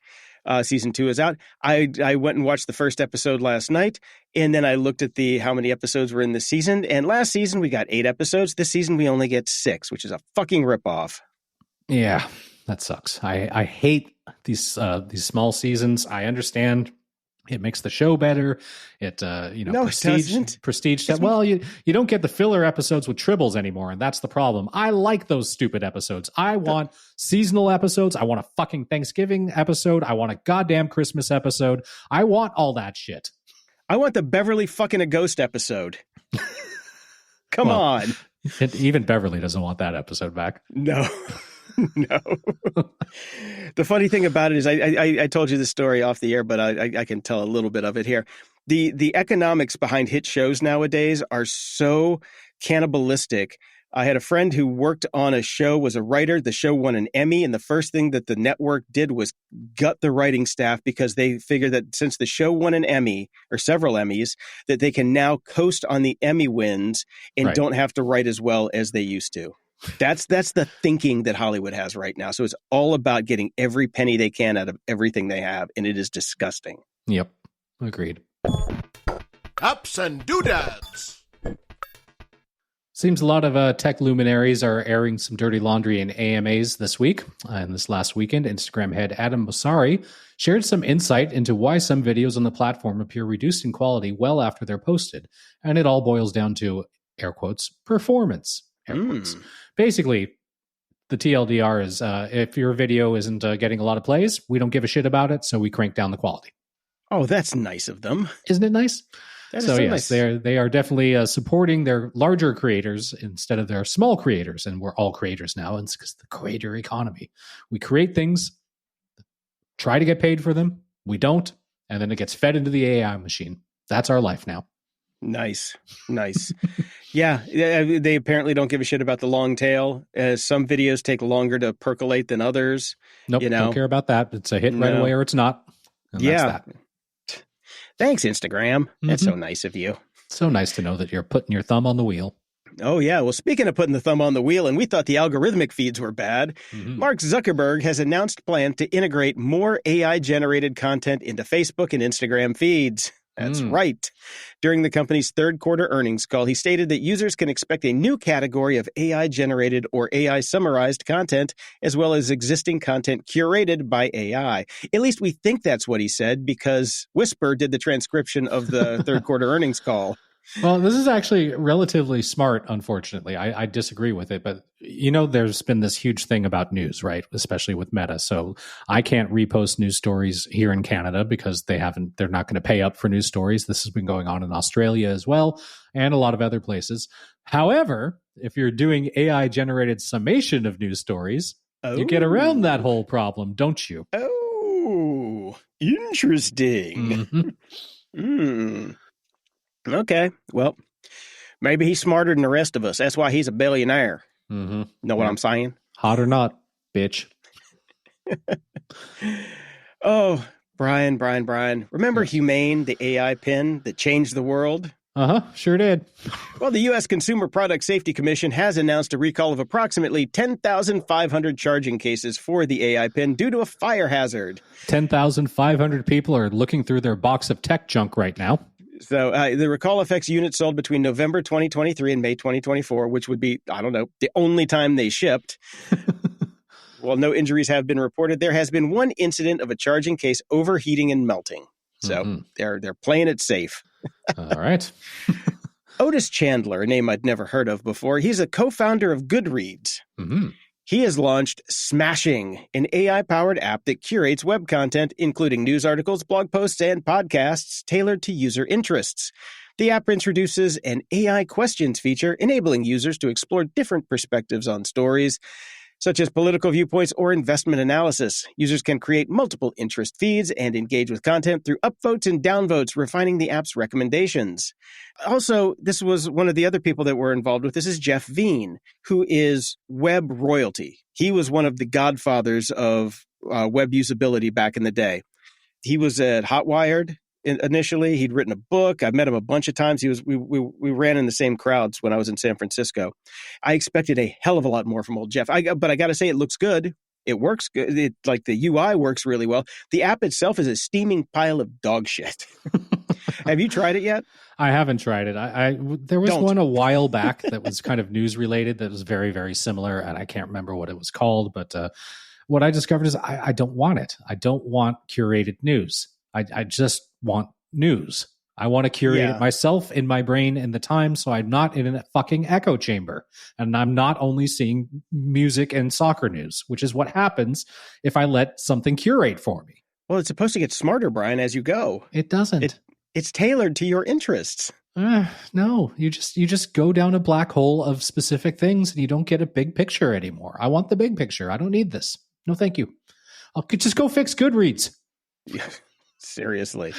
Season 2 is out. I went and watched the first episode last night, and then I looked at how many episodes were in this season. And last season we got 8 episodes. This season we only get 6, which is a fucking ripoff. Yeah, that sucks. I hate these small seasons. I understand it makes the show better. It prestige. Well, you don't get the filler episodes with tribbles anymore, and that's the problem. I like those stupid episodes. I want seasonal episodes. I want a fucking Thanksgiving episode. I want a goddamn Christmas episode. I want all that shit. I want the Beverly fucking a ghost episode. Come on. Even Beverly doesn't want that episode back. No. No. The funny thing about it is I told you the story off the air, but I can tell a little bit of it here. The economics behind hit shows nowadays are so cannibalistic. I had a friend who worked on a show, was a writer. The show won an Emmy, and the first thing that the network did was gut the writing staff because they figured that since the show won an Emmy, or several Emmys, that they can now coast on the Emmy wins and don't have to write as well as they used to. That's the thinking that Hollywood has right now. So it's all about getting every penny they can out of everything they have, and it is disgusting. Yep. Agreed. Ups and doodads. Seems a lot of tech luminaries are airing some dirty laundry in AMAs this week. And this last weekend, Instagram head Adam Mosseri shared some insight into why some videos on the platform appear reduced in quality well after they're posted. And it all boils down to, air quotes, performance. Air quotes. Basically, the TLDR is if your video isn't getting a lot of plays, we don't give a shit about it, so we crank down the quality. Oh, that's nice of them. Isn't it nice? That is so yes, nice. they are definitely supporting their larger creators instead of their small creators, and we're all creators now. And it's because the creator economy. We create things, try to get paid for them, we don't, and then it gets fed into the AI machine. That's our life now. Nice. Yeah, they apparently don't give a shit about the long tail. Some videos take longer to percolate than others. Nope, don't care about that. It's a hit right away or it's not. And that's that. Thanks, Instagram. That's so nice of you. So nice to know that you're putting your thumb on the wheel. Oh, yeah. Well, speaking of putting the thumb on the wheel, and we thought the algorithmic feeds were bad, Mark Zuckerberg has announced plans to integrate more AI-generated content into Facebook and Instagram feeds. That's right. During the company's third quarter earnings call, he stated that users can expect a new category of AI-generated or AI-summarized content, as well as existing content curated by AI. At least we think that's what he said, because Whisper did the transcription of the third quarter earnings call. Well, this is actually relatively smart, unfortunately. I disagree with it, but there's been this huge thing about news, right? Especially with Meta. So I can't repost news stories here in Canada because they're not going to pay up for news stories. This has been going on in Australia as well, and a lot of other places. However, if you're doing AI generated summation of news stories, you get around that whole problem, don't you? Oh, interesting. Okay, well, maybe he's smarter than the rest of us. That's why he's a billionaire. Know what I'm saying? Hot or not, bitch. Oh, Brian. Remember Humane, the AI pen that changed the world? Sure did. Well, the U.S. Consumer Product Safety Commission has announced a recall of approximately 10,500 charging cases for the AI pen due to a fire hazard. 10,500 people are looking through their box of tech junk right now. So the Recall Effects unit sold between November 2023 and May 2024, which would be, I don't know, the only time they shipped. While no injuries have been reported, there has been one incident of a charging case overheating and melting. So they're playing it safe. All right. Otis Chandler, a name I'd never heard of before, he's a co-founder of Goodreads. Mm-hmm. He has launched Smashing, an AI-powered app that curates web content, including news articles, blog posts, and podcasts tailored to user interests. The app introduces an AI questions feature, enabling users to explore different perspectives on stories, such as political viewpoints or investment analysis. Users can create multiple interest feeds and engage with content through upvotes and downvotes, refining the app's recommendations. Also, this was one of the other people that were involved with this is Jeff Veen, who is web royalty. He was one of the godfathers of web usability back in the day. He was at Hotwired initially. He'd written a book. I've met him a bunch of times. We ran in the same crowds when I was in San Francisco. I expected a hell of a lot more from old Jeff. But I got to say, it looks good. It works good. Like the UI works really well. The app itself is a steaming pile of dog shit. Have you tried it yet? I haven't tried it. There was one a while back that was kind of news related that was very, very similar, and I can't remember what it was called. But what I discovered is I don't want it. I don't want curated news. I just want news. I want to curate it myself in my brain in the time, so I'm not in a fucking echo chamber. And I'm not only seeing music and soccer news, which is what happens if I let something curate for me. Well, it's supposed to get smarter, Brian, as you go. It doesn't. It's tailored to your interests. No, you just go down a black hole of specific things and you don't get a big picture anymore. I want the big picture. I don't need this. No, thank you. I'll just go fix Goodreads. Seriously.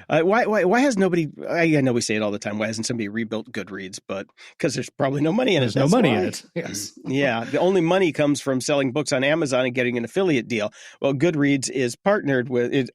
Why has nobody, I know we say it all the time, why hasn't somebody rebuilt Goodreads? But because there's probably no money in it. There's no money in it. Yes. Yeah. The only money comes from selling books on Amazon and getting an affiliate deal. Well, Goodreads is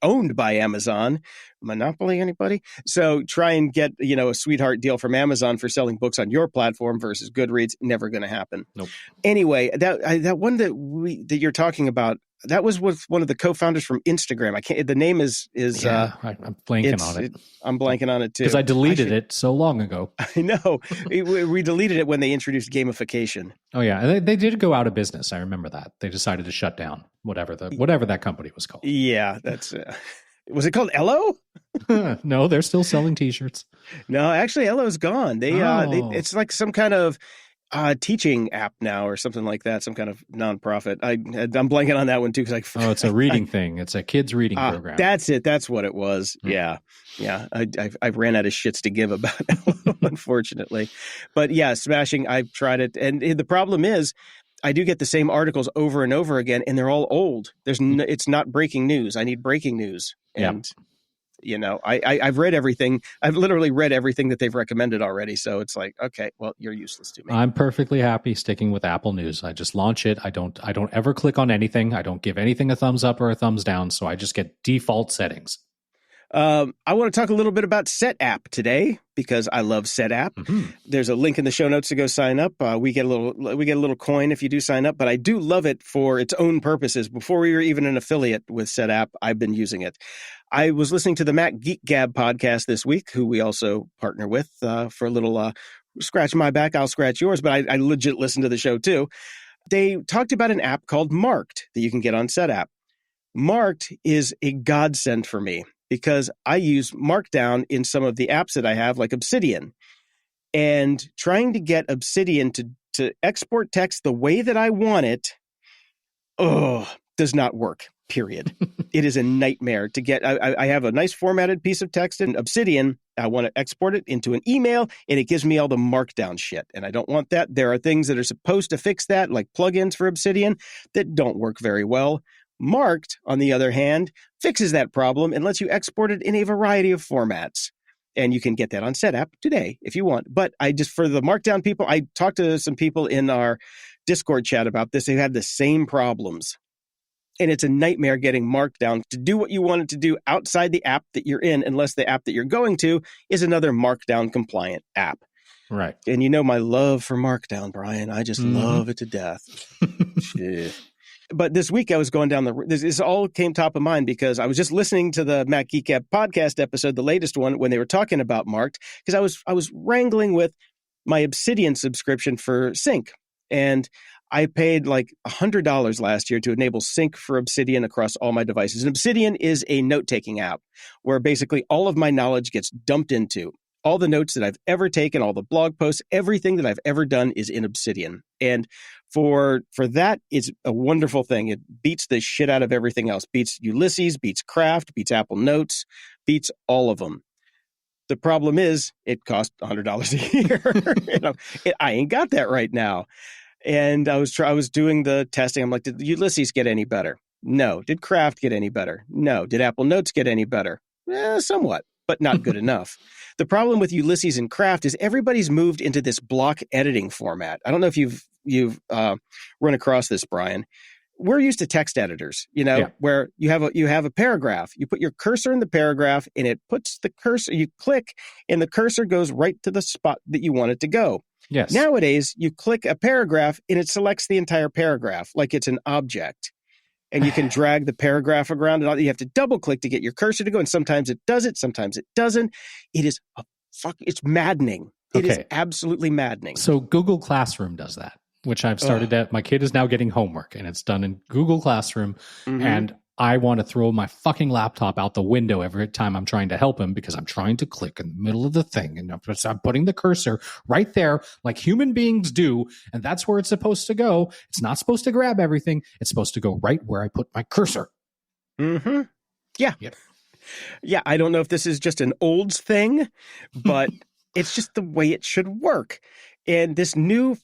owned by Amazon. Monopoly, anybody? So try and get, a sweetheart deal from Amazon for selling books on your platform versus Goodreads. Never going to happen. Nope. Anyway, that one that you're talking about, that was with one of the co-founders from Instagram. I can't. The name is. I'm blanking on it. I'm blanking on it too because I deleted it so long ago. I know. We deleted it when they introduced gamification. Oh yeah, they did go out of business. I remember that they decided to shut down whatever that company was called. Yeah, that's. Was it called Ello? No, they're still selling T-shirts. No, actually, Ello's gone. It's like some kind of teaching app now or something like that, some kind of nonprofit. I'm blanking on that one too because it's a reading thing. It's a kids reading program. That's it. That's what it was. Yeah. I've ran out of shits to give about it, unfortunately. But yeah, Smashing. I've tried it, and the problem is, I do get the same articles over and over again, and they're all old. It's not breaking news. I need breaking news, and. I've read everything. I've literally read everything that they've recommended already. So it's like, okay, well, you're useless to me. I'm perfectly happy sticking with Apple News. I just launch it. I don't ever click on anything. I don't give anything a thumbs up or a thumbs down. So I just get default settings. I want to talk a little bit about SetApp today because I love SetApp. Mm-hmm. There's a link in the show notes to go sign up. We get a little coin if you do sign up, but I do love it for its own purposes. Before we were even an affiliate with SetApp, I've been using it. I was listening to the Mac Geek Gab podcast this week, who we also partner with for a little scratch my back, I'll scratch yours, but I legit listened to the show too. They talked about an app called Marked that you can get on SetApp. Marked is a godsend for me because I use Markdown in some of the apps that I have, like Obsidian. And trying to get Obsidian to export text the way that I want it, does not work. Period. It is a nightmare to get. I have a nice formatted piece of text in Obsidian. I want to export it into an email, and it gives me all the markdown shit. And I don't want that. There are things that are supposed to fix that, like plugins for Obsidian, that don't work very well. Marked, on the other hand, fixes that problem and lets you export it in a variety of formats. And you can get that on SetApp today if you want. But for the Markdown people, I talked to some people in our Discord chat about this. They had the same problems. And it's a nightmare getting Markdown to do what you want it to do outside the app that you're in, unless the app that you're going to is another Markdown compliant app. Right. And my love for Markdown, Brian. I just love it to death. But this week I was going down this all came top of mind because I was just listening to the Mac Geek Gab podcast episode, the latest one, when they were talking about Marked, because I was wrangling with my Obsidian subscription for Sync. And I paid like $100 last year to enable Sync for Obsidian across all my devices. And Obsidian is a note-taking app where basically all of my knowledge gets dumped into. All the notes that I've ever taken, all the blog posts, everything that I've ever done is in Obsidian. And for that, it's a wonderful thing. It beats the shit out of everything else. Beats Ulysses, beats Craft, beats Apple Notes, beats all of them. The problem is it costs $100 a year. I ain't got that right now. And I was doing the testing. I'm like, did Ulysses get any better? No. Did Craft get any better? No. Did Apple Notes get any better? Somewhat, but not good enough. The problem with Ulysses and Craft is everybody's moved into this block editing format. I don't know if you've run across this, Brian. We're used to text editors, where you have a paragraph. You put your cursor in the paragraph, and it puts the cursor. You click, and the cursor goes right to the spot that you want it to go. Yes. Nowadays, you click a paragraph, and it selects the entire paragraph like it's an object. And you can drag the paragraph around, and you have to double click to get your cursor to go. And sometimes it does it, sometimes it doesn't. It is it's maddening. It is absolutely maddening. So Google Classroom does that, which I've started at. My kid is now getting homework, and it's done in Google Classroom. Mm-hmm. And I want to throw my fucking laptop out the window every time I'm trying to help him because I'm trying to click in the middle of the thing. And I'm putting the cursor right there like human beings do. And that's where it's supposed to go. It's not supposed to grab everything. It's supposed to go right where I put my cursor. Mm-hmm. Yeah. Yep. Yeah. I don't know if this is just an olds thing, but it's just the way it should work. And this new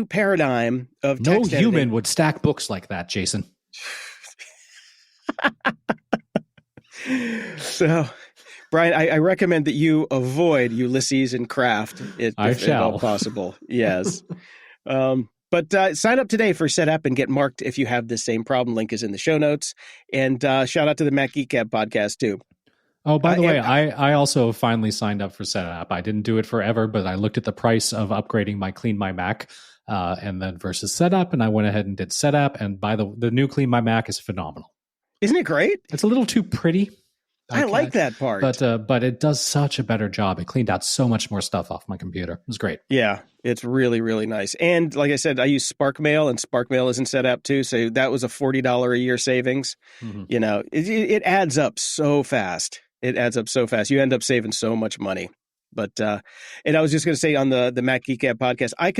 paradigm of text editing, human would stack books like that, Jason. So, Brian, I recommend that you avoid Ulysses and Craft if at all possible. Yes. But sign up today for SetUp and get marked if you have the same problem. Link is in the show notes. And shout out to the Mac Geek Gab podcast, too. Oh, by the way, I also finally signed up for SetUp. I didn't do it forever, but I looked at the price of upgrading my Clean My Mac and then versus SetUp, and I went ahead and did SetUp. And the new Clean My Mac is phenomenal. Isn't it great? It's a little too pretty. I like that part. But it does such a better job. It cleaned out so much more stuff off my computer. It was great. Yeah, it's really, really nice. And like I said, I use SparkMail, and SparkMail isn't set up too. So that was a $40 a year savings. Mm-hmm. It adds up so fast. It adds up so fast. You end up saving so much money. But and I was just going to say on the Mac Geek Gab podcast, I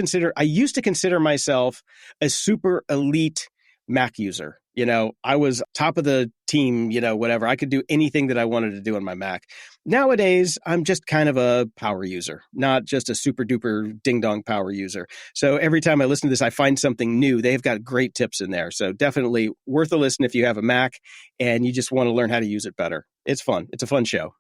used to consider myself a super elite Mac user. I was top of the team, whatever. I could do anything that I wanted to do on my Mac. Nowadays, I'm just kind of a power user, not just a super duper ding dong power user. So every time I listen to this, I find something new. They've got great tips in there. So definitely worth a listen if you have a Mac and you just want to learn how to use it better. It's fun. It's a fun show.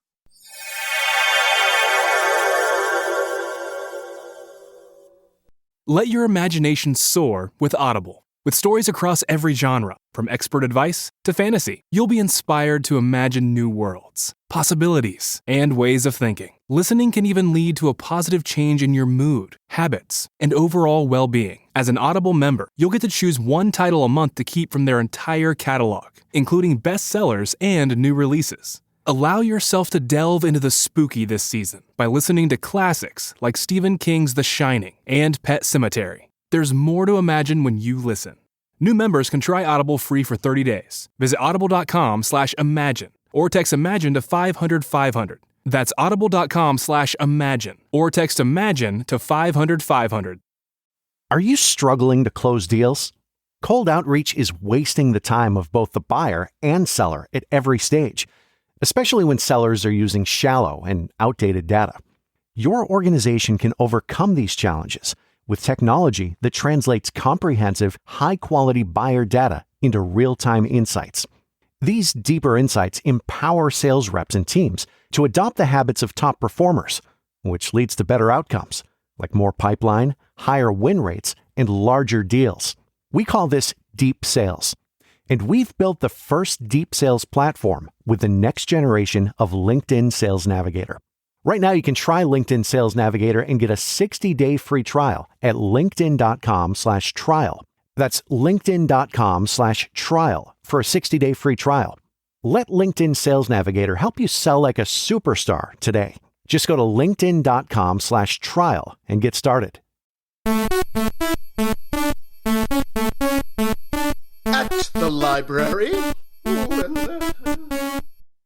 Let your imagination soar with Audible. With stories across every genre, from expert advice to fantasy, you'll be inspired to imagine new worlds, possibilities, and ways of thinking. Listening can even lead to a positive change in your mood, habits, and overall well-being. As an Audible member, you'll get to choose one title a month to keep from their entire catalog, including bestsellers and new releases. Allow yourself to delve into the spooky this season by listening to classics like Stephen King's The Shining and Pet Sematary. There's more to imagine when you listen. New members can try Audible free for 30 days. Visit audible.com/imagine or text imagine to 500-500. That's audible.com/imagine or text imagine to 500-500. Are you struggling to close deals? Cold outreach is wasting the time of both the buyer and seller at every stage, especially when sellers are using shallow and outdated data. Your organization can overcome these challenges with technology that translates comprehensive, high-quality buyer data into real-time insights. These deeper insights empower sales reps and teams to adopt the habits of top performers, which leads to better outcomes, like more pipeline, higher win rates, and larger deals. We call this deep sales. And we've built the first deep sales platform with the next generation of LinkedIn Sales Navigator. Right now, you can try LinkedIn Sales Navigator and get a 60-day free trial at linkedin.com/trial. That's linkedin.com/trial for a 60-day free trial. Let LinkedIn Sales Navigator help you sell like a superstar today. Just go to linkedin.com/trial and get started. At the library.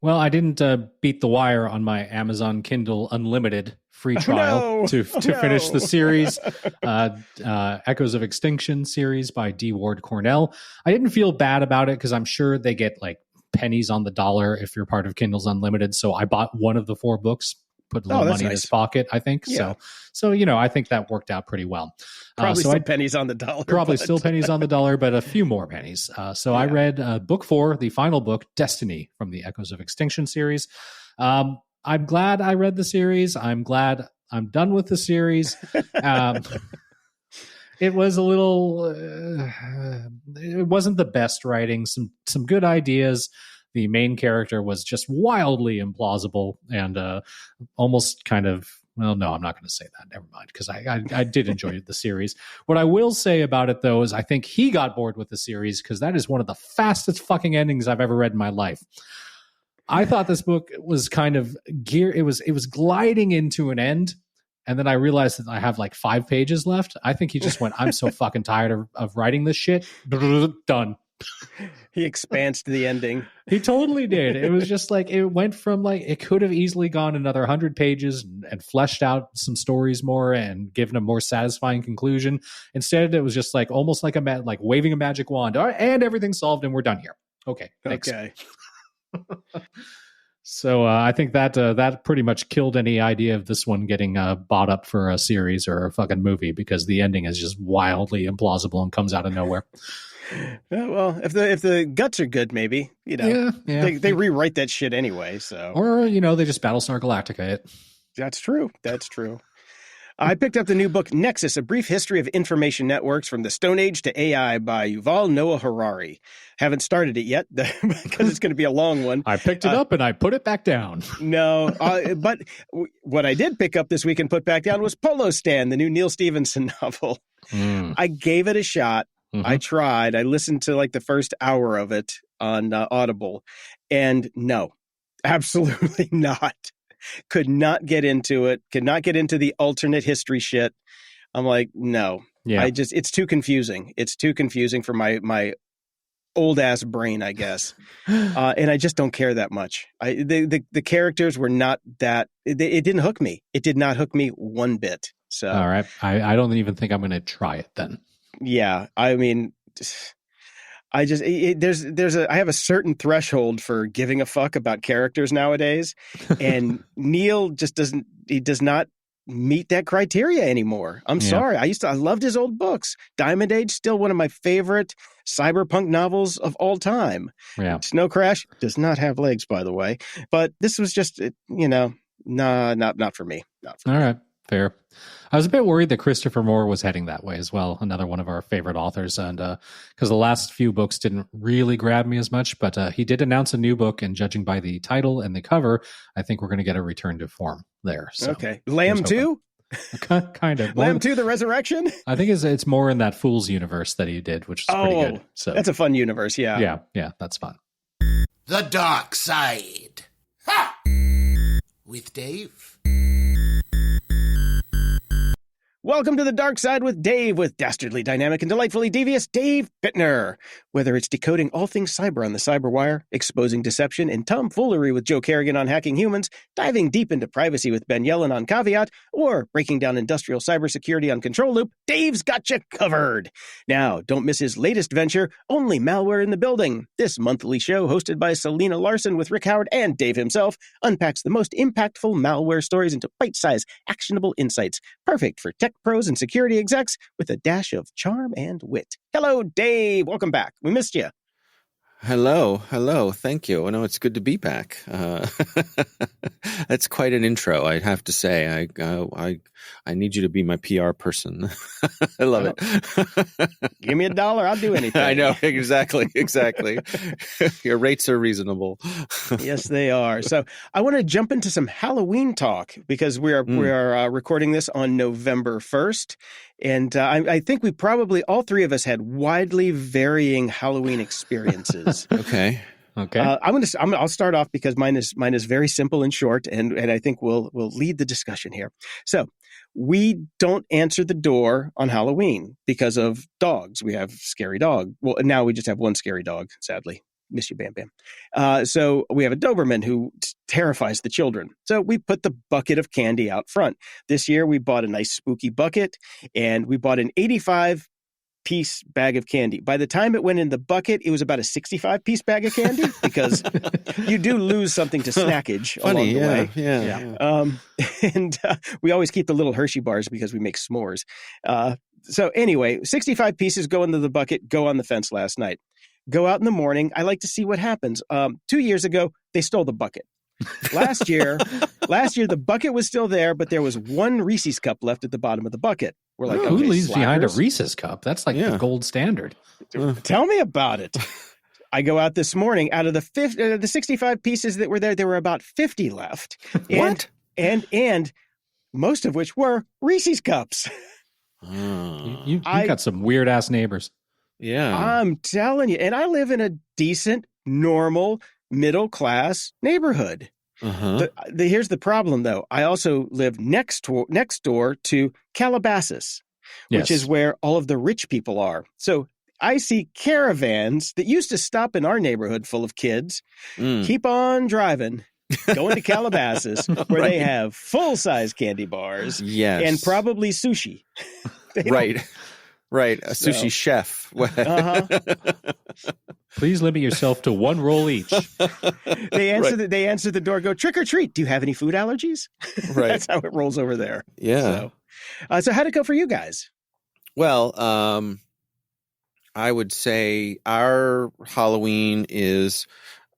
Well, I didn't beat the wire on my Amazon Kindle Unlimited free trial to finish the series, Echoes of Extinction series by D. Ward Cornell. I didn't feel bad about it because I'm sure they get like pennies on the dollar if you're part of Kindle's Unlimited. So I bought one of the 4 books, put a little money in his pocket, I think. Yeah. So I think that worked out pretty well. Probably still pennies on the dollar. Still pennies on the dollar, but a few more pennies. I read book 4, the final book, Destiny, from the Echoes of Extinction series. I'm glad I read the series. I'm glad I'm done with the series. It was a little, it wasn't the best writing, some good ideas. The main character was just wildly implausible and almost kind of, well, no, I'm not going to say that. Never mind, because I did enjoy the series. What I will say about it, though, is I think he got bored with the series because that is one of the fastest fucking endings I've ever read in my life. I thought this book was kind of it was gliding into an end. And then I realized that I have like 5 pages left. I think he just went, I'm so fucking tired of writing this shit. Done. He expansed the ending. He totally did. It was just like, it went from like, it could have easily gone another 100 pages and fleshed out some stories more and given a more satisfying conclusion. Instead, it was just like, almost like like waving a magic wand. All right, and everything's solved and we're done here. Okay. Thanks. Okay. So I think that pretty much killed any idea of this one getting bought up for a series or a fucking movie, because the ending is just wildly implausible and comes out of nowhere. Well, if the guts are good, maybe, they rewrite that shit anyway. So, or they just Battlestar Galactica it. That's true. I picked up the new book, Nexus, A Brief History of Information Networks from the Stone Age to AI by Yuval Noah Harari. Haven't started it yet because it's going to be a long one. I picked it up and I put it back down. No, but what I did pick up this week and put back down was Polo Stand, the new Neil Stephenson novel. I gave it a shot. Mm-hmm. I tried. I listened to like the first hour of it on Audible, and no, absolutely not. Could not get into it. Could not get into the alternate history shit. I'm like, no. Yeah. It's too confusing. It's too confusing for my old ass brain, I guess. And I just don't care that much. The characters were not that. It didn't hook me. It did not hook me one bit. So all right, I don't even think I'm going to try it then. Yeah, I mean, I have a certain threshold for giving a fuck about characters nowadays, and Neil just does not meet that criteria anymore. I'm sorry. I loved his old books. Diamond Age, still one of my favorite cyberpunk novels of all time. Yeah. Snow Crash does not have legs, by the way, but this was just, not for me. All right. Fair. I was a bit worried that Christopher Moore was heading that way as well, another one of our favorite authors, and because the last few books didn't really grab me as much, but he did announce a new book, and judging by the title and the cover, I think we're going to get a return to form there. So okay. Lamb 2? Kind of. Lamb 2, The Resurrection? I think it's more in that Fool's universe that he did, which is pretty good. So that's a fun universe, yeah. Yeah, that's fun. The Dark Side. Ha! With Dave. Welcome to The Dark Side with Dave, with dastardly dynamic and delightfully devious Dave Bittner. Whether it's decoding all things cyber on the Cyberwire, exposing deception and tomfoolery with Joe Kerrigan on Hacking Humans, diving deep into privacy with Ben Yellen on Caveat, or breaking down industrial cybersecurity on Control Loop, Dave's got you covered. Now, don't miss his latest venture, Only Malware in the Building. This monthly show, hosted by Selena Larson with Rick Howard and Dave himself, unpacks the most impactful malware stories into bite-sized, actionable insights, perfect for tech pros and security execs with a dash of charm and wit. Hello, Dave. Welcome back. We missed you. Hello. Thank you. No, it's good to be back. That's quite an intro, I'd have to say. I need you to be my PR person. I love it. Give me $1, I'll do anything. I know. Exactly. Your rates are reasonable. Yes, they are. So I want to jump into some Halloween talk because we are recording this on November 1st. And I think we probably, all three of us had widely varying Halloween experiences. Okay. I'll start off because mine is very simple and short, and I think we'll lead the discussion here. So we don't answer the door on Halloween because of dogs. We have scary dog. Well, now we just have one scary dog, sadly. Miss you, Bam Bam. So we have a Doberman who terrifies the children. So we put the bucket of candy out front. This year we bought a nice spooky bucket, and we bought an 85-piece bag of candy. By the time it went in the bucket, it was about a 65-piece bag of candy because you do lose something to snackage along the way. Yeah. And we always keep the little Hershey bars because we make s'mores. So anyway, 65 pieces go into the bucket, go on the fence last night. Go out in the morning. I like to see what happens. 2 years ago, they stole the bucket. Last year, the bucket was still there, but there was one Reese's cup left at the bottom of the bucket. We're like, who leaves behind a Reese's cup? That's like the gold standard. Tell me about it. I go out this morning. Out of the 65 pieces that were there were about 50 left. What? And most of which were Reese's cups. You got some weird ass neighbors. Yeah. I'm telling you. And I live in a decent, normal, middle-class neighborhood. Here's the problem, though. I also live next door to Calabasas, which is where all of the rich people are. So I see caravans that used to stop in our neighborhood full of kids, keep on driving, going to Calabasas, where they have full-size candy bars and probably sushi. Right, a sushi chef. Please limit yourself to one roll each. They answer the door, go, trick or treat. Do you have any food allergies? Right. That's how it rolls over there. Yeah. So how'd it go for you guys? Well, I would say our Halloween is,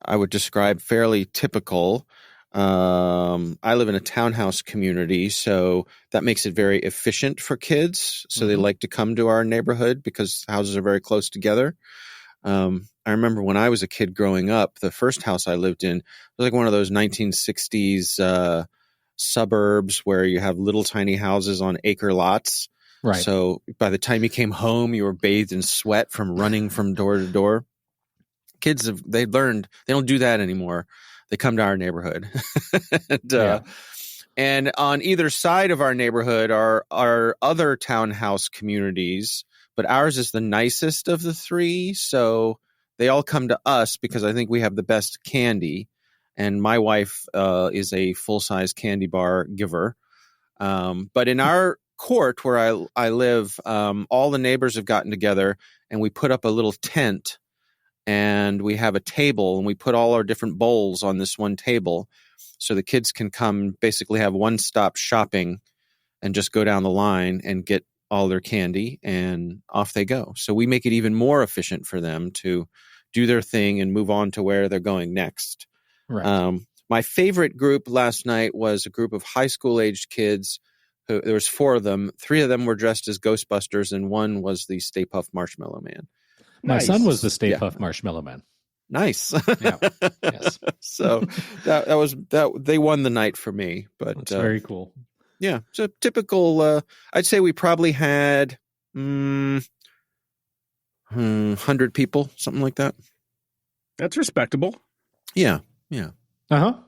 I would describe, fairly typical. I live in a townhouse community, so that makes it very efficient for kids. So they like to come to our neighborhood because houses are very close together. I remember when I was a kid growing up, the first house I lived in was like one of those 1960s suburbs where you have little tiny houses on acre lots. Right. So by the time you came home, you were bathed in sweat from running from door to door. Kids they learned they don't do that anymore. They come to our neighborhood. And on either side of our neighborhood are other townhouse communities, but ours is the nicest of the three. So they all come to us because I think we have the best candy. And my wife is a full-size candy bar giver. But in our court where I live, all the neighbors have gotten together and we put up a little tent. And we have a table and we put all our different bowls on this one table so the kids can come basically have one-stop shopping and just go down the line and get all their candy and off they go. So we make it even more efficient for them to do their thing and move on to where they're going next. Right. My favorite group last night was a group of high school-aged kids. There was 4 of them. 3 of them were dressed as Ghostbusters and 1 was the Stay Puft Marshmallow Man. My son was the Stay Puft Marshmallow Man. Nice. Yeah. Yes. So that was they won the night for me. But that's very cool. Yeah. So typical. I'd say we probably had 100 people, something like that. That's respectable. Yeah. All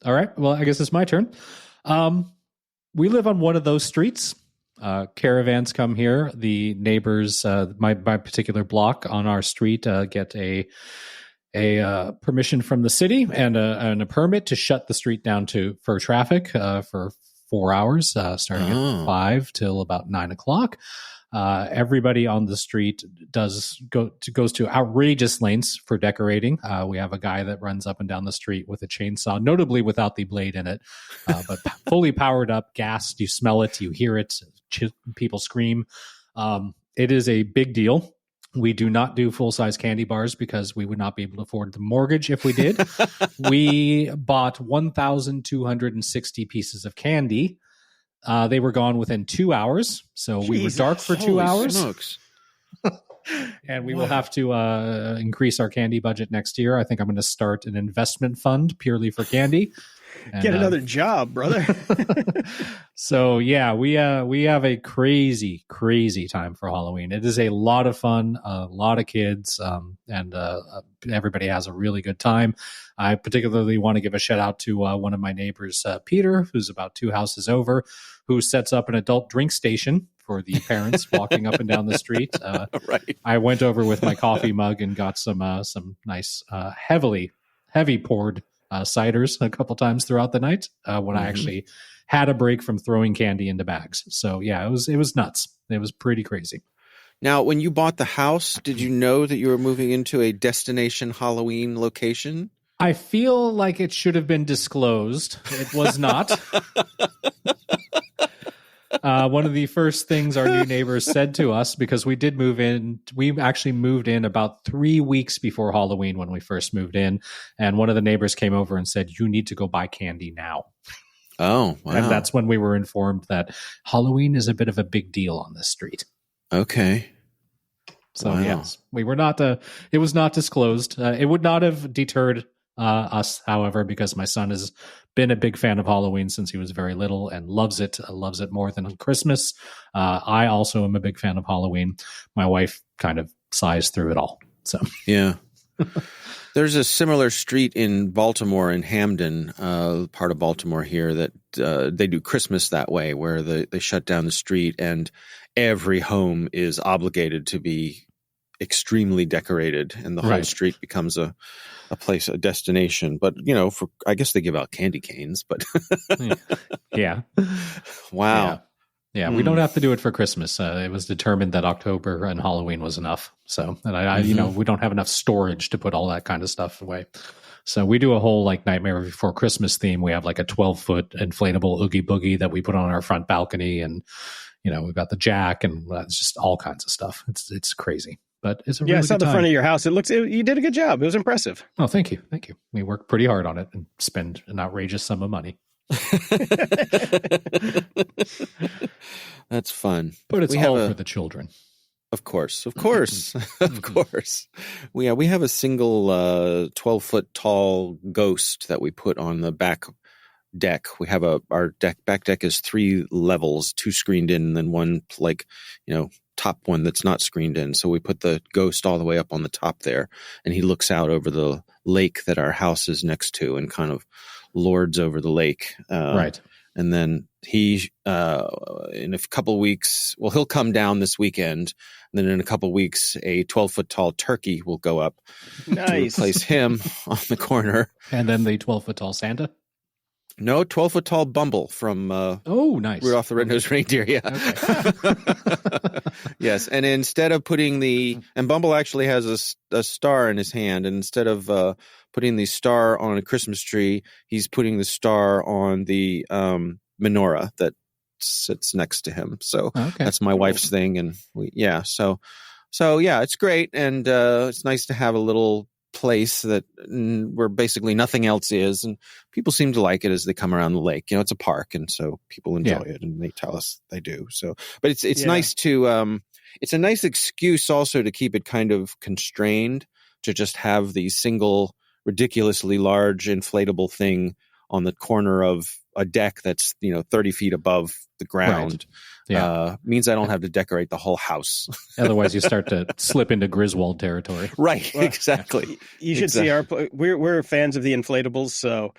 right. Well, I guess it's my turn. We live on one of those streets. Caravans come here. The neighbors, my particular block on our street, get a permission from the city and a permit to shut the street down for traffic for 4 hours, starting at 5 till about 9 o'clock. Everybody on the street goes to outrageous lengths for decorating. We have a guy that runs up and down the street with a chainsaw, notably without the blade in it, but fully powered up, gassed. You smell it, you hear it, people scream. It is a big deal. We do not do full-size candy bars because we would not be able to afford the mortgage if we did. We bought 1,260 pieces of candy They were gone within 2 hours. So we were Jesus. dark for 2 Holy hours. smokes. And we will have to increase our candy budget next year. I think I'm going to start an investment fund purely for candy. And, Get another job, brother. So yeah, we have a crazy time for Halloween. It is a lot of fun, a lot of kids, and everybody has a really good time. I particularly want to give a shout out to one of my neighbors, Peter, who's about 2 houses over, who sets up an adult drink station for the parents walking up and down the street. Right. I went over with my coffee mug and got some nice heavy poured ciders a couple times throughout the night when I actually had a break from throwing candy into bags. So yeah, it was nuts. It was pretty crazy. Now, when you bought the house, did you know that you were moving into a destination Halloween location? I feel like it should have been disclosed. It was not. One of the first things our new neighbors said to us, because we did move in, we actually moved in about 3 weeks before Halloween when we first moved in. And one of the neighbors came over and said, "You need to go buy candy now." Oh, wow. And that's when we were informed that Halloween is a bit of a big deal on this street. Okay. So Wow. yes, we were not. It was not disclosed. It would not have deterred us, however, because my son has been a big fan of Halloween since he was very little and loves it more than Christmas. I also am a big fan of Halloween. My wife kind of sighs through it all. So Yeah. There's a similar street in Baltimore, in Hamden, part of Baltimore here, that they do Christmas that way, where they shut down the street and every home is obligated to be extremely decorated, and the whole Right. street becomes a place, a destination. But I guess they give out candy canes. But yeah. wow, Yeah, we don't have to do it for Christmas. It was determined that October and Halloween was enough. So, and we don't have enough storage to put all that kind of stuff away. So we do a whole Nightmare Before Christmas theme. We have a 12-foot inflatable Oogie Boogie that we put on our front balcony, and we've got the Jack, and it's just all kinds of stuff. It's crazy, but it's a really I saw good the time. front of your house. You did a good job. It was impressive. Oh, thank you. We worked pretty hard on it and spend an outrageous sum of money. that's fun. But it's We all have for the children. Of course. Of course. We have a single 12-foot tall ghost that we put on the back deck. We have our back deck is 3 levels, 2 screened in, and then one top one that's not screened in. So we put the ghost all the way up on the top there, and he looks out over the lake that our house is next to and kind of lords over the lake. Right. And then he, in a couple of weeks, he'll come down this weekend. And then in a couple of weeks, a 12-foot tall turkey will go up to Nice. replace him on the corner. And then the 12-foot tall Santa. No, 12-foot tall Bumble from Oh, nice. Rudolph the Red-Nosed Reindeer. Yeah. Okay. Yes. And instead of and Bumble actually has a star in his hand. And instead of putting the star on a Christmas tree, he's putting the star on the menorah that sits next to him. So Okay. that's my wife's thing. And so yeah, it's great. And it's nice to have a little place where basically nothing else is, and people seem to like it as they come around the lake. It's a park, and so people enjoy it, and they tell us they do. So, but it's nice to it's a nice excuse also to keep it kind of constrained, to just have the single ridiculously large inflatable thing on the corner of a deck that's 30 feet above the ground. Right. Yeah. Means I don't have to decorate the whole house. Otherwise, you start to slip into Griswold territory. Right. Well, exactly. You should see we're fans of the inflatables. So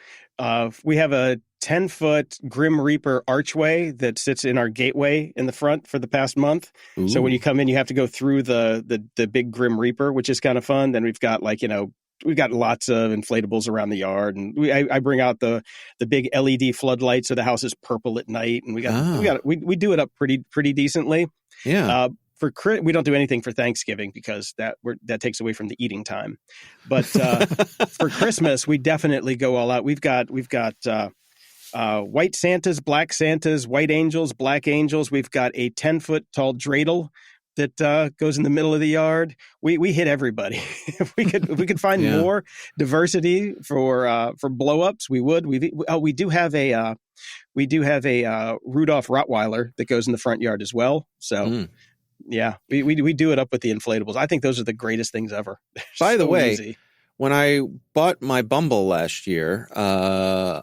we have a 10-foot Grim Reaper archway that sits in our gateway in the front for the past month. Ooh. So when you come in, you have to go through the big Grim Reaper, which is kind of fun. Then we've got we've got lots of inflatables around the yard, and I bring out the big LED floodlights so the house is purple at night, and we do it up pretty decently. Yeah. We don't do anything for Thanksgiving because that takes away from the eating time. But for Christmas, we definitely go all out. We've got white Santas, black Santas, white angels, black angels. We've got a 10-foot tall dreidel that goes in the middle of the yard. We hit everybody. If we could find more diversity for blow ups, we would. We do have a Rudolph Rottweiler that goes in the front yard as well. So yeah, we do it up with the inflatables. I think those are the greatest things ever. By the way, easy. When I bought my Bumble last year, I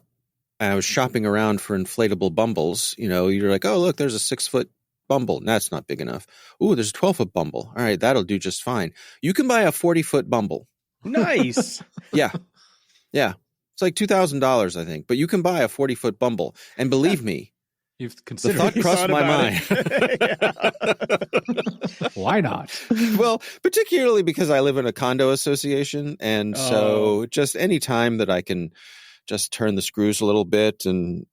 was shopping around for inflatable Bumbles. You know, you're like, oh, look, there's a 6-foot Bumble. That's not big enough. Ooh, there's a 12-foot Bumble. All right, that'll do just fine. You can buy a 40-foot Bumble. Nice. Yeah. It's like $2,000, I think. But you can buy a 40-foot Bumble. And believe me, You've the considered thought crossed my mind. Why not? Well, particularly because I live in a condo association. And so just any time that I can just turn the screws a little bit and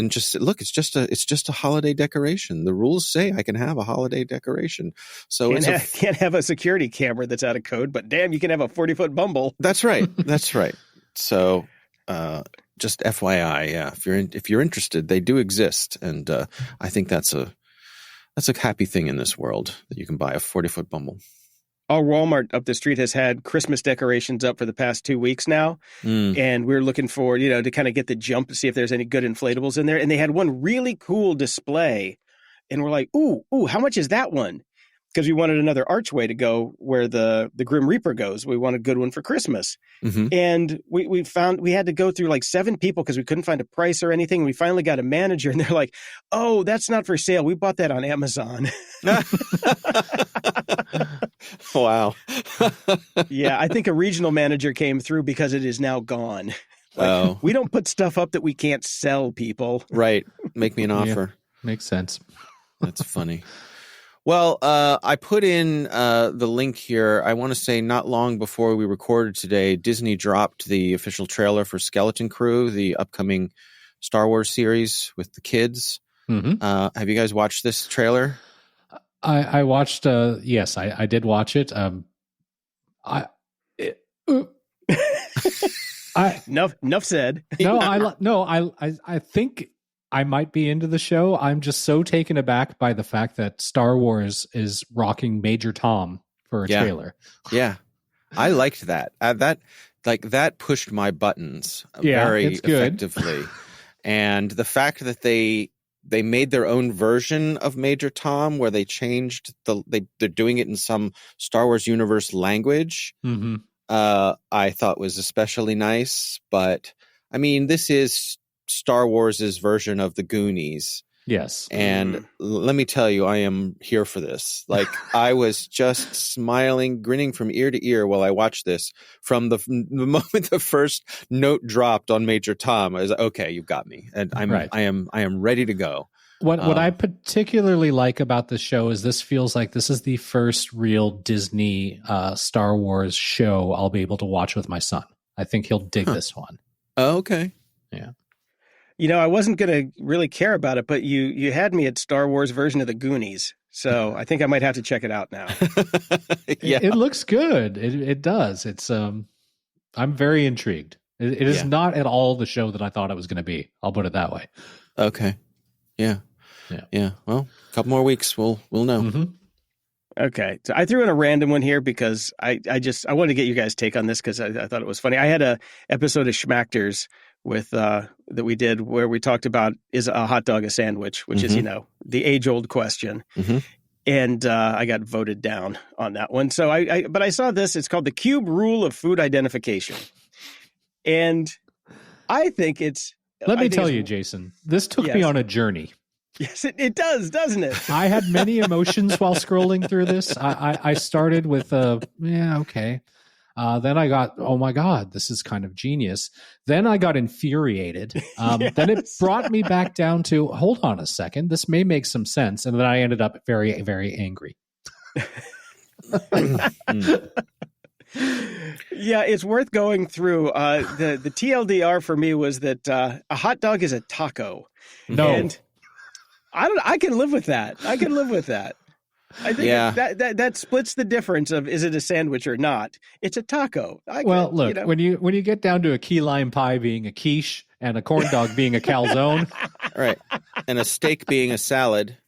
just look, it's just a holiday decoration. The rules say I can have a holiday decoration. So can't have a security camera that's out of code, but damn, you can have a 40-foot Bumble. That's right. So, just FYI, yeah, if you're interested, they do exist. And, I think that's a happy thing in this world that you can buy a 40-foot Bumble. Our Walmart up the street has had Christmas decorations up for the past 2 weeks now. And we're looking forward, to kind of get the jump to see if there's any good inflatables in there. And they had one really cool display. And we're like, ooh, how much is that one? Because we wanted another archway to go where the Grim Reaper goes. We want a good one for Christmas. Mm-hmm. And we found we had to go through like 7 people because we couldn't find a price or anything. We finally got a manager and they're like, oh, that's not for sale. We bought that on Amazon. Wow. Yeah, I think a regional manager came through because it is now gone. We don't put stuff up that we can't sell, people. Right. Make me an offer. Yeah, makes sense. That's funny. Well, I put in the link here. I want to say not long before we recorded today, Disney dropped the official trailer for Skeleton Crew, the upcoming Star Wars series with the kids. Mm-hmm. Have you guys watched this trailer? I watched. Yes, I did watch it. Enough said. I think I might be into the show. I'm just so taken aback by the fact that Star Wars is rocking Major Tom for a trailer. Yeah, I liked that. That pushed my butters very effectively. And the fact that they made their own version of Major Tom, where they changed they're doing it in some Star Wars universe language. Mm-hmm. I thought was especially nice. But I mean, this is Star Wars's version of the Goonies. Yes. And let me tell you, I am here for this. Like, I was just smiling, grinning from ear to ear while I watched this. From the moment the first note dropped on Major Tom, I was like, okay, you've got me. And I am ready to go. What I particularly like about the show is this feels like this is the first real Disney Star Wars show I'll be able to watch with my son. I think he'll dig this one. Oh, okay. Yeah. I wasn't going to really care about it, but you had me at Star Wars version of the Goonies. So I think I might have to check it out now. Yeah. It looks good. It does. It's I'm very intrigued. It is not at all the show that I thought it was going to be. I'll put it that way. Okay. Yeah. Well, a couple more weeks, we'll know. Mm-hmm. Okay. So I threw in a random one here because I wanted to get you guys' take on this because I thought it was funny. I had a episode of Schmachters with that we did where we talked about, is a hot dog a sandwich, which is, the age-old question. Mm-hmm. And I got voted down on that one. So but I saw this. It's called the Cube Rule of Food Identification. And I think it's... Let me tell you, Jason, this took me on a journey. Yes, it does, doesn't it? I had many emotions while scrolling through this. I started with, okay. Then I got, oh my God, this is kind of genius. Then I got infuriated. Then it brought me back down to, hold on a second, this may make some sense. And then I ended up very, very angry. Yeah, it's worth going through. The TLDR for me was that a hot dog is a taco. No. And I can live with that. I think that splits the difference of, is it a sandwich or not? It's a taco. Look, when you get down to a key lime pie being a quiche and a corn dog being a calzone, right, and a steak being a salad.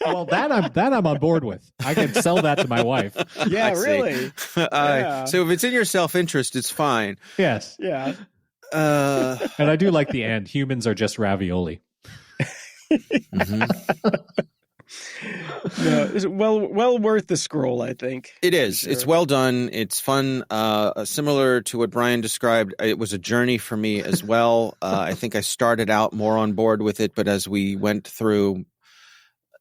Well, that I'm on board with. I can sell that to my wife. Yeah, I see. really. Yeah. So if it's in your self-interest, it's fine. Yes. Yeah. And I do like the end. Humans are just ravioli. No, it's well worth the scroll, I think. It is. Sure. It's well done. It's fun. Similar to what Brian described, it was a journey for me as well. I think I started out more on board with it, but as we went through,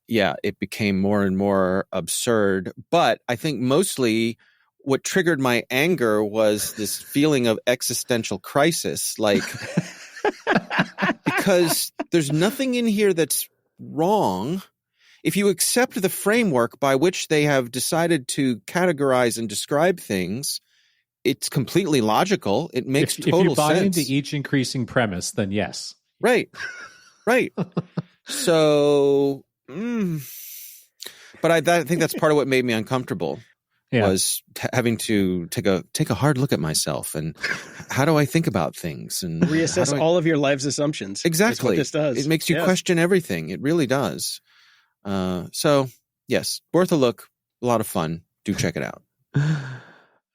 it became more and more absurd. But I think mostly what triggered my anger was this feeling of existential crisis, because there's nothing in here that's wrong. If you accept the framework by which they have decided to categorize and describe things, it's completely logical. It makes total sense. If you buy into each increasing premise, then yes. Right. So, but I think that's part of what made me uncomfortable. Was having to take a hard look at myself and how do I think about things and reassess all of your life's assumptions. Exactly. That's what this does. It makes you question everything. It really does. So yes, worth a look. A lot of fun. Do check it out.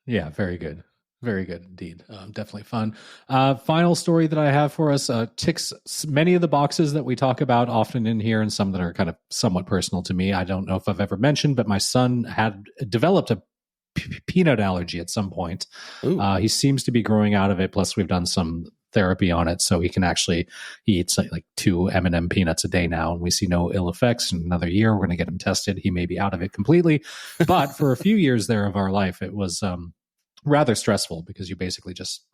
Yeah, very good. Very good indeed. Definitely fun. Final story that I have for us ticks many of the boxes that we talk about often in here and some that are kind of somewhat personal to me. I don't know if I've ever mentioned, but my son had developed a peanut allergy at some point. He seems to be growing out of it. Plus, we've done some therapy on it, so he eats like 2 M&M peanuts a day now, and we see no ill effects. In another year, we're going to get him tested. He may be out of it completely, but for a few years there of our life, it was rather stressful because you basically just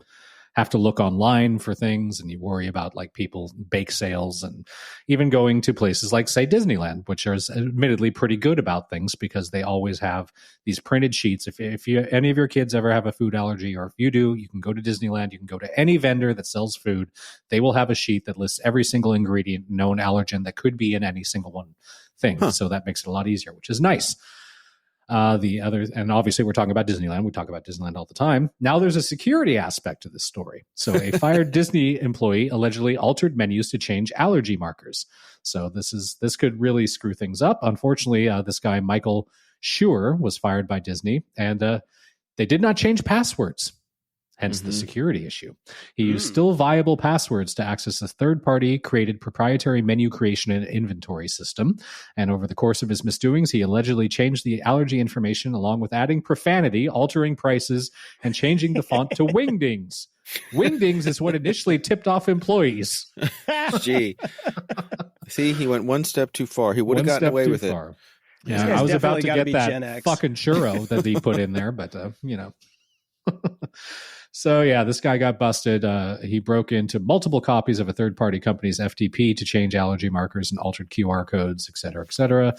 have to look online for things and you worry about like people bake sales and even going to places like, say, Disneyland, which are admittedly pretty good about things because they always have these printed sheets. If any of your kids ever have a food allergy, or if you do, you can go to Disneyland, you can go to any vendor that sells food. They will have a sheet that lists every single ingredient, known allergen that could be in any single one thing. So that makes it a lot easier, which is nice. And obviously we're talking about Disneyland. We talk about Disneyland all the time. Now there's a security aspect to this story. So a fired Disney employee allegedly altered menus to change allergy markers. So this could really screw things up. Unfortunately, this guy, Michael Schur, was fired by Disney, and they did not change passwords. Hence the security issue. He used still viable passwords to access a third-party created proprietary menu creation and inventory system. And over the course of his misdoings, he allegedly changed the allergy information along with adding profanity, altering prices, and changing the font to Wingdings. Wingdings is what initially tipped off employees. Gee. See, he went one step too far. He would have gotten away with it. Yeah, I was about to get that fucking churro that he put in there, but So yeah, this guy got busted. He broke into multiple copies of a third-party company's FTP to change allergy markers and altered QR codes, et cetera, et cetera.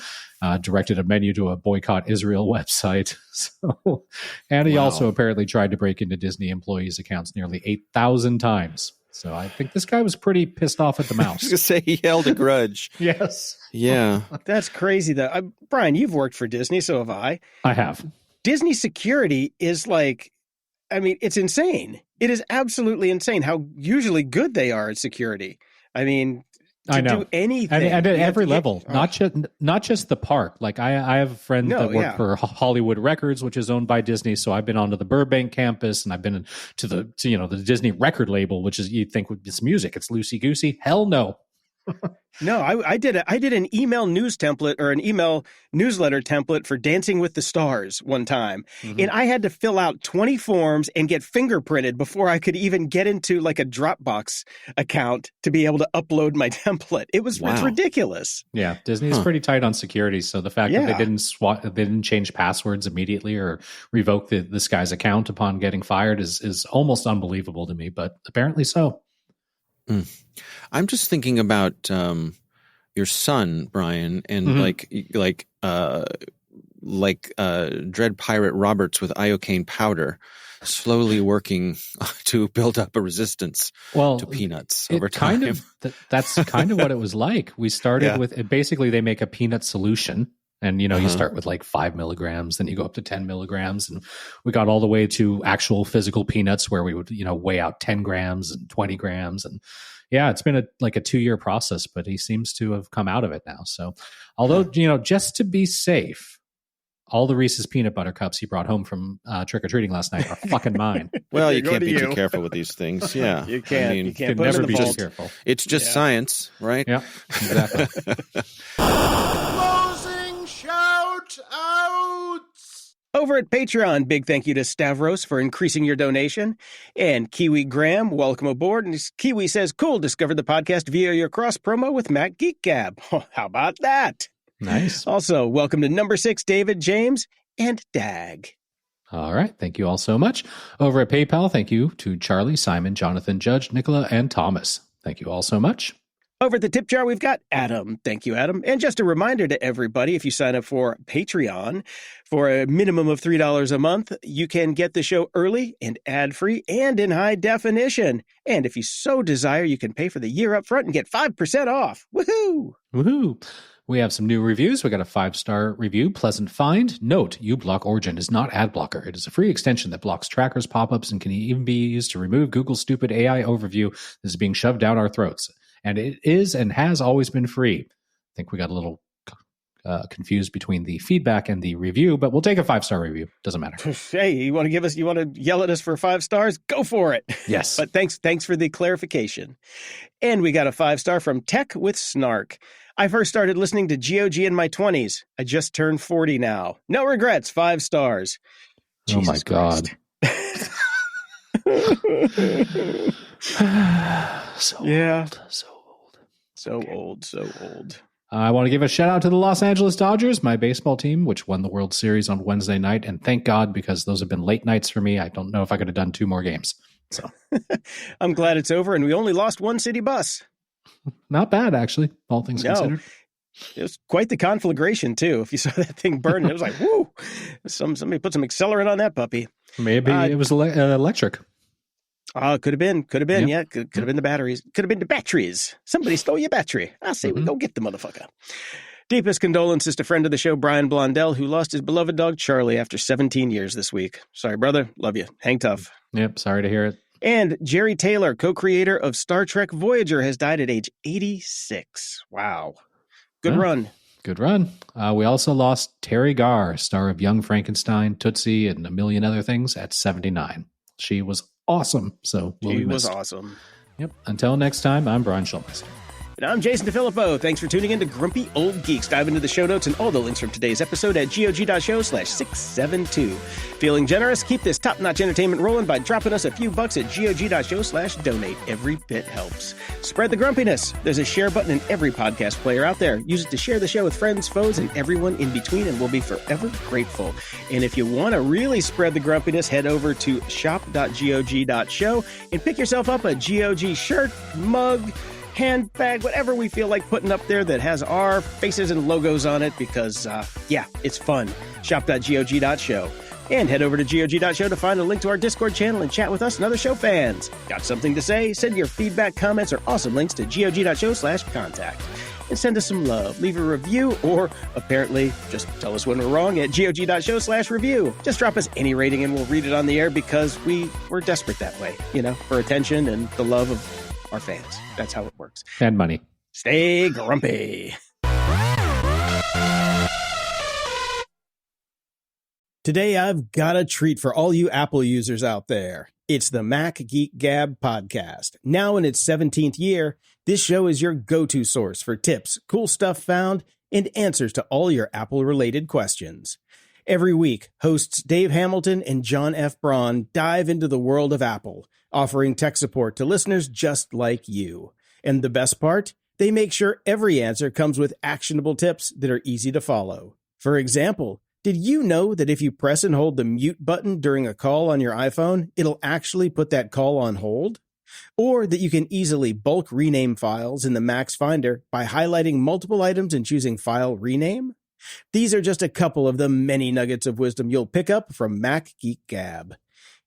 Directed a menu to a Boycott Israel website. And he also apparently tried to break into Disney employees' accounts nearly 8,000 times. So I think this guy was pretty pissed off at the mouse. I was going to say he held a grudge. Yes. Yeah. That's crazy. Brian, you've worked for Disney, so have I. I have. Disney security is it's insane. It is absolutely insane how usually good they are at security. I mean, to do anything. And at every level, not just the park. Like I have a friend that worked for Hollywood Records, which is owned by Disney. So I've been onto the Burbank campus and I've been to the Disney record label, which is, you'd think it's music. It's loosey-goosey. Hell no. No, I did an email news template or an email newsletter template for Dancing with the Stars one time. And I had to fill out 20 forms and get fingerprinted before I could even get into like a Dropbox account to be able to upload my template. It's ridiculous. Yeah, Disney is pretty tight on security. So the fact that they didn't change passwords immediately or revoke this guy's account upon getting fired is almost unbelievable to me, but apparently so. I'm just thinking about your son, Brian, and Dread Pirate Roberts with iocane powder, slowly working to build up a resistance to peanuts over time. That's kind of what it was like. We started with basically they make a peanut solution. And, you start with like 5 milligrams, then you go up to 10 milligrams. And we got all the way to actual physical peanuts where we would, weigh out 10 grams and 20 grams. And, Yeah, it's been a 2-year process, but he seems to have come out of it now. So, although, just to be safe, all the Reese's peanut butter cups he brought home from trick-or-treating last night are fucking mine. Well, you can't be too careful with these things. Yeah. You can't. I mean, you can't could never be just too careful. it's just science, right? Yeah, exactly. Closing shout outs. Over at Patreon, big thank you to Stavros for increasing your donation. And Kiwi Graham, welcome aboard. And Kiwi says, cool, discovered the podcast via your cross promo with Mac Geek Gab. Oh, how about that? Nice. Also, welcome to number 6, David, James, and Dag. All right. Thank you all so much. Over at PayPal, thank you to Charlie, Simon, Jonathan, Judge, Nicola, and Thomas. Thank you all so much. Over at the tip jar, we've got Adam. Thank you, Adam. And just a reminder to everybody, if you sign up for Patreon for a minimum of $3 a month, you can get the show early and ad-free and in high definition. And if you so desire, you can pay for the year up front and get 5% off. Woohoo! Woohoo! We have some new reviews. We got a 5-star review, Pleasant Find. Note, uBlock Origin is not ad blocker. It is a free extension that blocks trackers, pop-ups, and can even be used to remove Google's stupid AI overview that is being shoved down our throats. And it is and has always been free. I think we got a little confused between the feedback and the review, but we'll take a 5-star review. Doesn't matter. Hey, you want to yell at us for 5 stars? Go for it. Yes. But thanks for the clarification. And we got a 5-star from Tech with Snark. I first started listening to GOG in my 20s. I just turned 40 now. No regrets, 5 stars. Oh my God. So old. I want to give a shout out to the Los Angeles Dodgers, my baseball team, which won the World Series on Wednesday night. And thank God, because those have been late nights for me. I don't know if I could have done 2 more games. So I'm glad it's over, and we only lost 1 city bus. Not bad, actually, all things considered. It was quite the conflagration, too. If you saw that thing burn, it was like, whoo! Somebody put some accelerant on that puppy. Maybe it was electric. Oh, could have been. Yeah, could have been the batteries. Could have been the batteries. Somebody stole your battery. I say we go get the motherfucker. Deepest condolences to friend of the show, Brian Blondell, who lost his beloved dog, Charlie, after 17 years this week. Sorry, brother. Love you. Hang tough. Yep, sorry to hear it. And Jerry Taylor, co-creator of Star Trek Voyager, has died at age 86. Wow. Good run. Good run. We also lost Terry Garr, star of Young Frankenstein, Tootsie, and a million other things, at 79. She was awesome. So she was awesome. Yep. Until next time, I'm Brian Schulmeister. And I'm Jason DeFilippo. Thanks for tuning in to Grumpy Old Geeks. Dive into the show notes and all the links from today's episode at gog.show/672. Feeling generous? Keep this top-notch entertainment rolling by dropping us a few bucks at gog.show/donate. Every bit helps. Spread the grumpiness. There's a share button in every podcast player out there. Use it to share the show with friends, foes, and everyone in between, and we'll be forever grateful. And if you want to really spread the grumpiness, head over to shop.gog.show and pick yourself up a GOG shirt, mug, handbag, whatever we feel like putting up there that has our faces and logos on it, because, it's fun. Shop.gog.show. And head over to GOG.show to find a link to our Discord channel and chat with us and other show fans. Got something to say? Send your feedback, comments, or awesome links to GOG.show/contact. And send us some love. Leave a review, or apparently just tell us when we're wrong at GOG.show/review. Just drop us any rating and we'll read it on the air, because we're desperate that way, for attention and the love of our fans. That's how it works. And money. Stay grumpy. Today, I've got a treat for all you Apple users out there. It's the Mac Geek Gab podcast. Now in its 17th year, this show is your go-to source for tips, cool stuff found, and answers to all your Apple-related questions. Every week, hosts Dave Hamilton and John F. Braun dive into the world of Apple, offering tech support to listeners just like you. And the best part? They make sure every answer comes with actionable tips that are easy to follow. For example, did you know that if you press and hold the mute button during a call on your iPhone, it'll actually put that call on hold? Or that you can easily bulk rename files in the Mac's Finder by highlighting multiple items and choosing File Rename? These are just a couple of the many nuggets of wisdom you'll pick up from Mac Geek Gab.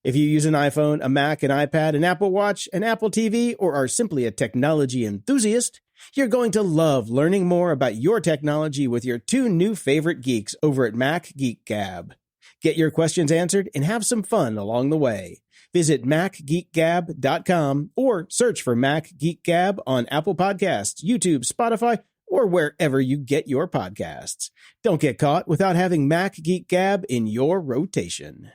If you use an iPhone, a Mac, an iPad, an Apple Watch, an Apple TV, or are simply a technology enthusiast, you're going to love learning more about your technology with your 2 new favorite geeks over at Mac Geek Gab. Get your questions answered and have some fun along the way. Visit MacGeekGab.com or search for Mac Geek Gab on Apple Podcasts, YouTube, Spotify, or wherever you get your podcasts. Don't get caught without having Mac Geek Gab in your rotation.